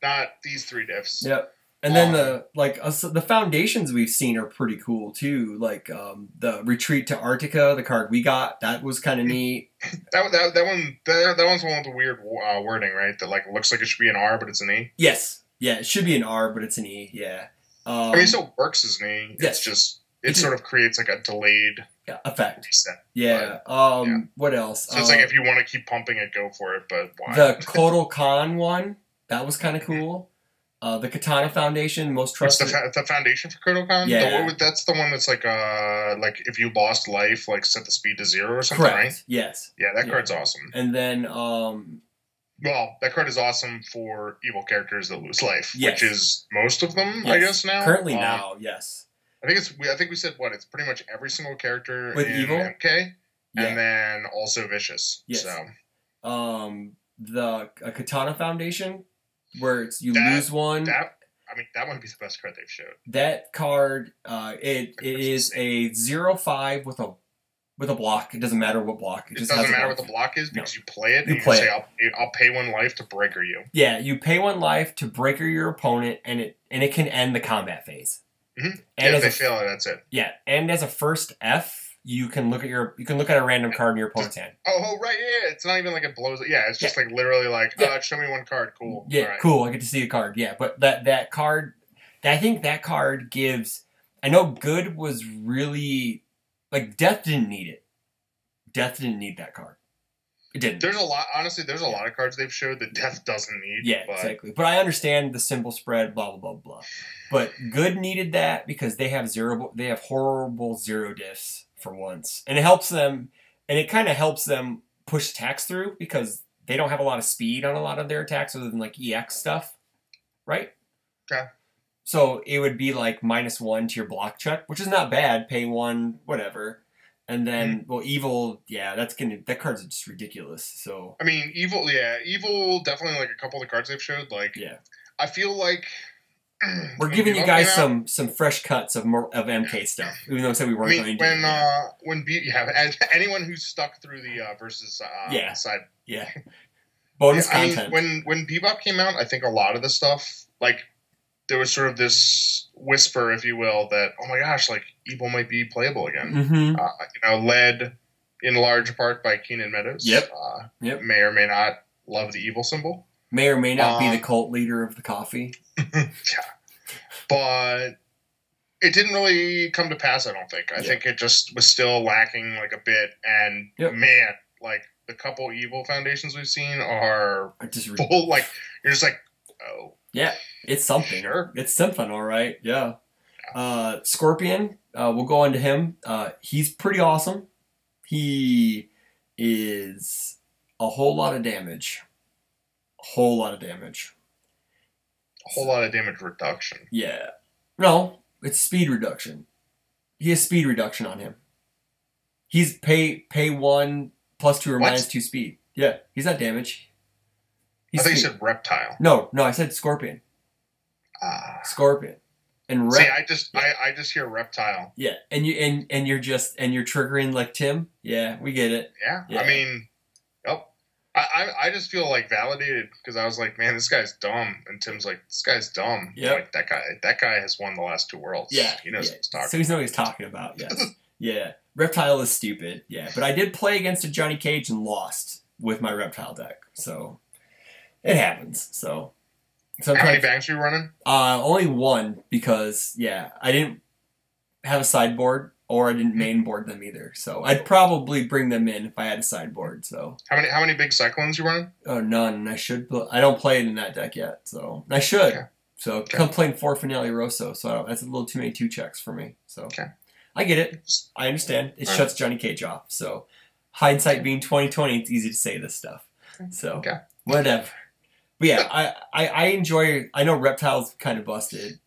Speaker 1: not these 3-diffs.
Speaker 2: Yep. And then the foundations we've seen are pretty cool too. Like the Retreat to Arctica, the card we got, that was kind of neat.
Speaker 1: That one's one with the weird wording, right? That like looks like it should be an R, but it's an E.
Speaker 2: Yes. Yeah, it should be an R, but it's an E. Yeah.
Speaker 1: I mean, it still works as an E.
Speaker 2: Yes.
Speaker 1: It's just it sort of creates like a delayed
Speaker 2: effect.
Speaker 1: Reset.
Speaker 2: Yeah. What else?
Speaker 1: So it's like if you want to keep pumping it, go for it. But why?
Speaker 2: The Kotal Khan one, that was kind of cool. The Katana Foundation, most trusted.
Speaker 1: The foundation for Kotal Khan?
Speaker 2: Yeah.
Speaker 1: That's the one that's like if you lost life, like set the speed to 0 or something,
Speaker 2: correct.
Speaker 1: Right?
Speaker 2: Yes.
Speaker 1: Yeah, that card's awesome.
Speaker 2: And then
Speaker 1: well, that card is awesome for evil characters that lose life,
Speaker 2: yes.
Speaker 1: which is most of them, I guess now.
Speaker 2: Currently now, yes.
Speaker 1: I think we said it's pretty much every single character
Speaker 2: with
Speaker 1: in
Speaker 2: evil?
Speaker 1: MK, and then also vicious.
Speaker 2: Yes.
Speaker 1: So,
Speaker 2: the Katana Foundation, where you lose one.
Speaker 1: That might be the best card they've showed.
Speaker 2: That card, it is a 0/5 with a block. It doesn't matter what block.
Speaker 1: It doesn't matter what the block is because you play it and you
Speaker 2: play
Speaker 1: say, I'll pay 1 life to breaker you.
Speaker 2: Yeah, you pay 1 life to breaker your opponent, and it can end the combat phase.
Speaker 1: Mm-hmm. And if they fail it, that's it.
Speaker 2: Yeah, and as a first F, you can look at a random card in your opponent's hand.
Speaker 1: Oh right, yeah. It's not even like it blows it. Yeah, it's just like literally like, show me 1 card. Cool.
Speaker 2: Yeah, right. Cool. I get to see a card. Yeah, but that card, I think that card gives. I know Good was really like Death didn't need it. Death didn't need that card. It didn't.
Speaker 1: There's a lot of cards they've showed that Death doesn't need.
Speaker 2: Yeah, exactly. But I understand the symbol spread, blah blah blah blah. But Good needed that because they have horrible 0 diffs for once, and it helps them. And it kind of helps them push attacks through because they don't have a lot of speed on a lot of their attacks other than like EX stuff, right?
Speaker 1: Okay.
Speaker 2: So it would be like -1 to your block check, which is not bad. Pay 1, whatever. And then, well, Evil, yeah, that card's just ridiculous. So
Speaker 1: I mean, Evil definitely like a couple of the cards they've showed. Like,
Speaker 2: yeah,
Speaker 1: I feel like
Speaker 2: we're giving you guys some fresh cuts of MK stuff, even though I said we weren't going to.
Speaker 1: Anyone who's stuck through the versus side,
Speaker 2: yeah, bonus content.
Speaker 1: I mean, when Bebop came out, I think a lot of the stuff, like, there was sort of this whisper, if you will, that, oh my gosh, like, Evil might be playable again.
Speaker 2: Mm-hmm.
Speaker 1: Led in large part by Keenan Meadows.
Speaker 2: Yep.
Speaker 1: May or may not love the Evil symbol.
Speaker 2: May or may not be the cult leader of the coffee.
Speaker 1: Yeah. But it didn't really come to pass, I don't think. I think it just was still lacking, like, a bit. And, man, like, the couple Evil foundations we've seen are just full. Like, you're just like, oh.
Speaker 2: Yeah, it's something.
Speaker 1: Sure.
Speaker 2: It's something, all right. Yeah. Scorpion, we'll go on to him. He's pretty awesome. He is a whole lot of damage. A whole lot of damage
Speaker 1: reduction.
Speaker 2: Yeah. No, it's speed reduction. He has speed reduction on him. He's pay 1 plus 2 or minus 2 speed. Yeah, he's not damage.
Speaker 1: I think you said reptile.
Speaker 2: No, I said scorpion. Scorpion. And
Speaker 1: see, I just hear reptile.
Speaker 2: Yeah, and you're triggering like Tim. Yeah, we get it.
Speaker 1: Yeah. I mean, I just feel like validated because I was like, man, this guy's dumb, and Tim's like, this guy's dumb.
Speaker 2: Yeah,
Speaker 1: like that guy has won the last 2 worlds.
Speaker 2: Yeah,
Speaker 1: he knows what he's talking.
Speaker 2: So he knows what he's talking about. Yes. Yeah, reptile is stupid. Yeah, but I did play against a Johnny Cage and lost with my reptile deck, so it happens. So. Sometimes,
Speaker 1: how many banks are you running?
Speaker 2: Only 1 because I didn't have a sideboard or I didn't main board them either. So I'd probably bring them in if I had a sideboard. So
Speaker 1: how many big cyclones you running?
Speaker 2: Oh, none. I don't play it in that deck yet. So I should. Okay. So I'm playing 4 Finale Rosso. So that's a little too many 2-checks for me. So I get it. I understand. It shuts Johnny Cage off. So hindsight being 2020, it's easy to say this stuff. So whatever. But yeah, I enjoy. I know Reptile's kind of busted.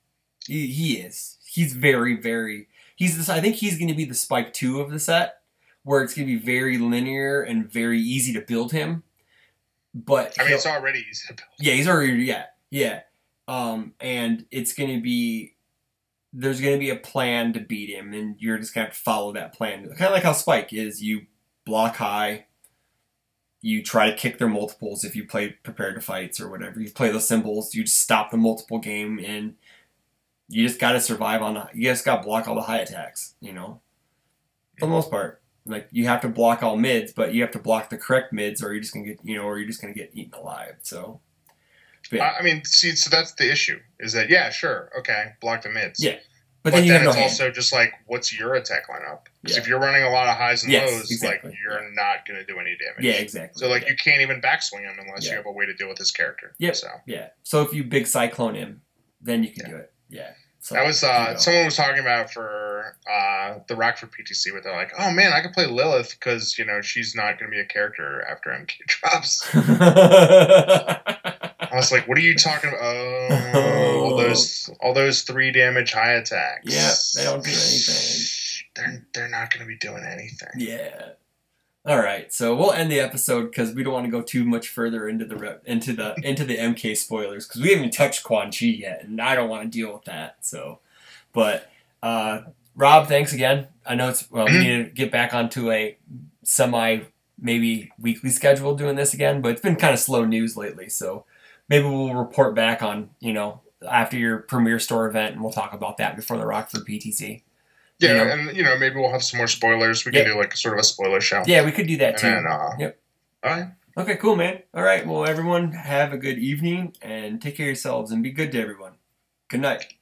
Speaker 2: He is. He's very, very. I think he's going to be the Spike 2 of the set, where it's going to be very linear and very easy to build him. But
Speaker 1: I mean, it's already easy to build.
Speaker 2: Yeah, he's already. Yeah. And it's going to be. There's going to be a plan to beat him, and you're just going to have to follow that plan. Kind of like how Spike is. You block high. You try to kick their multiples if you play Prepare to Fights or whatever. You play those symbols, you just stop the multiple game, and you just got to survive you just got to block all the high attacks, For the most part. Like, you have to block all mids, but you have to block the correct mids or you're just going to get, eaten alive, so.
Speaker 1: I mean, see, so that's the issue, is that, block the mids.
Speaker 2: Yeah.
Speaker 1: But then it's also just like, what's your attack lineup? Because if you're running a lot of highs and lows, you're not going to do any damage.
Speaker 2: Yeah, exactly.
Speaker 1: So, you can't even backswing him unless you have a way to deal with his character.
Speaker 2: Yep. So if you big cyclone him, then you can do it. Yeah. So
Speaker 1: that was someone was talking about for the Rockford PTC, where they're like, "Oh man, I could play Lilith because she's not going to be a character after MK drops." I was like, "What are you talking about? Oh, all those 3 damage high attacks.
Speaker 2: Yeah, they don't do anything.
Speaker 1: They're not going to be doing anything."
Speaker 2: Yeah. All right, so we'll end the episode because we don't want to go too much further into the MK spoilers because we haven't even touched Quan Chi yet, and I don't want to deal with that. So, but Rob, thanks again. I know we need to get back onto a maybe weekly schedule doing this again, but it's been kind of slow news lately. So maybe we'll report back on after your premiere store event, and we'll talk about that before the Rockford PTC.
Speaker 1: Yeah, and maybe we'll have some more spoilers. We can do sort of a spoiler show.
Speaker 2: Yeah, we could do that too.
Speaker 1: And then, all right.
Speaker 2: Okay, cool, man. All right, well, everyone, have a good evening and take care of yourselves and be good to everyone. Good night.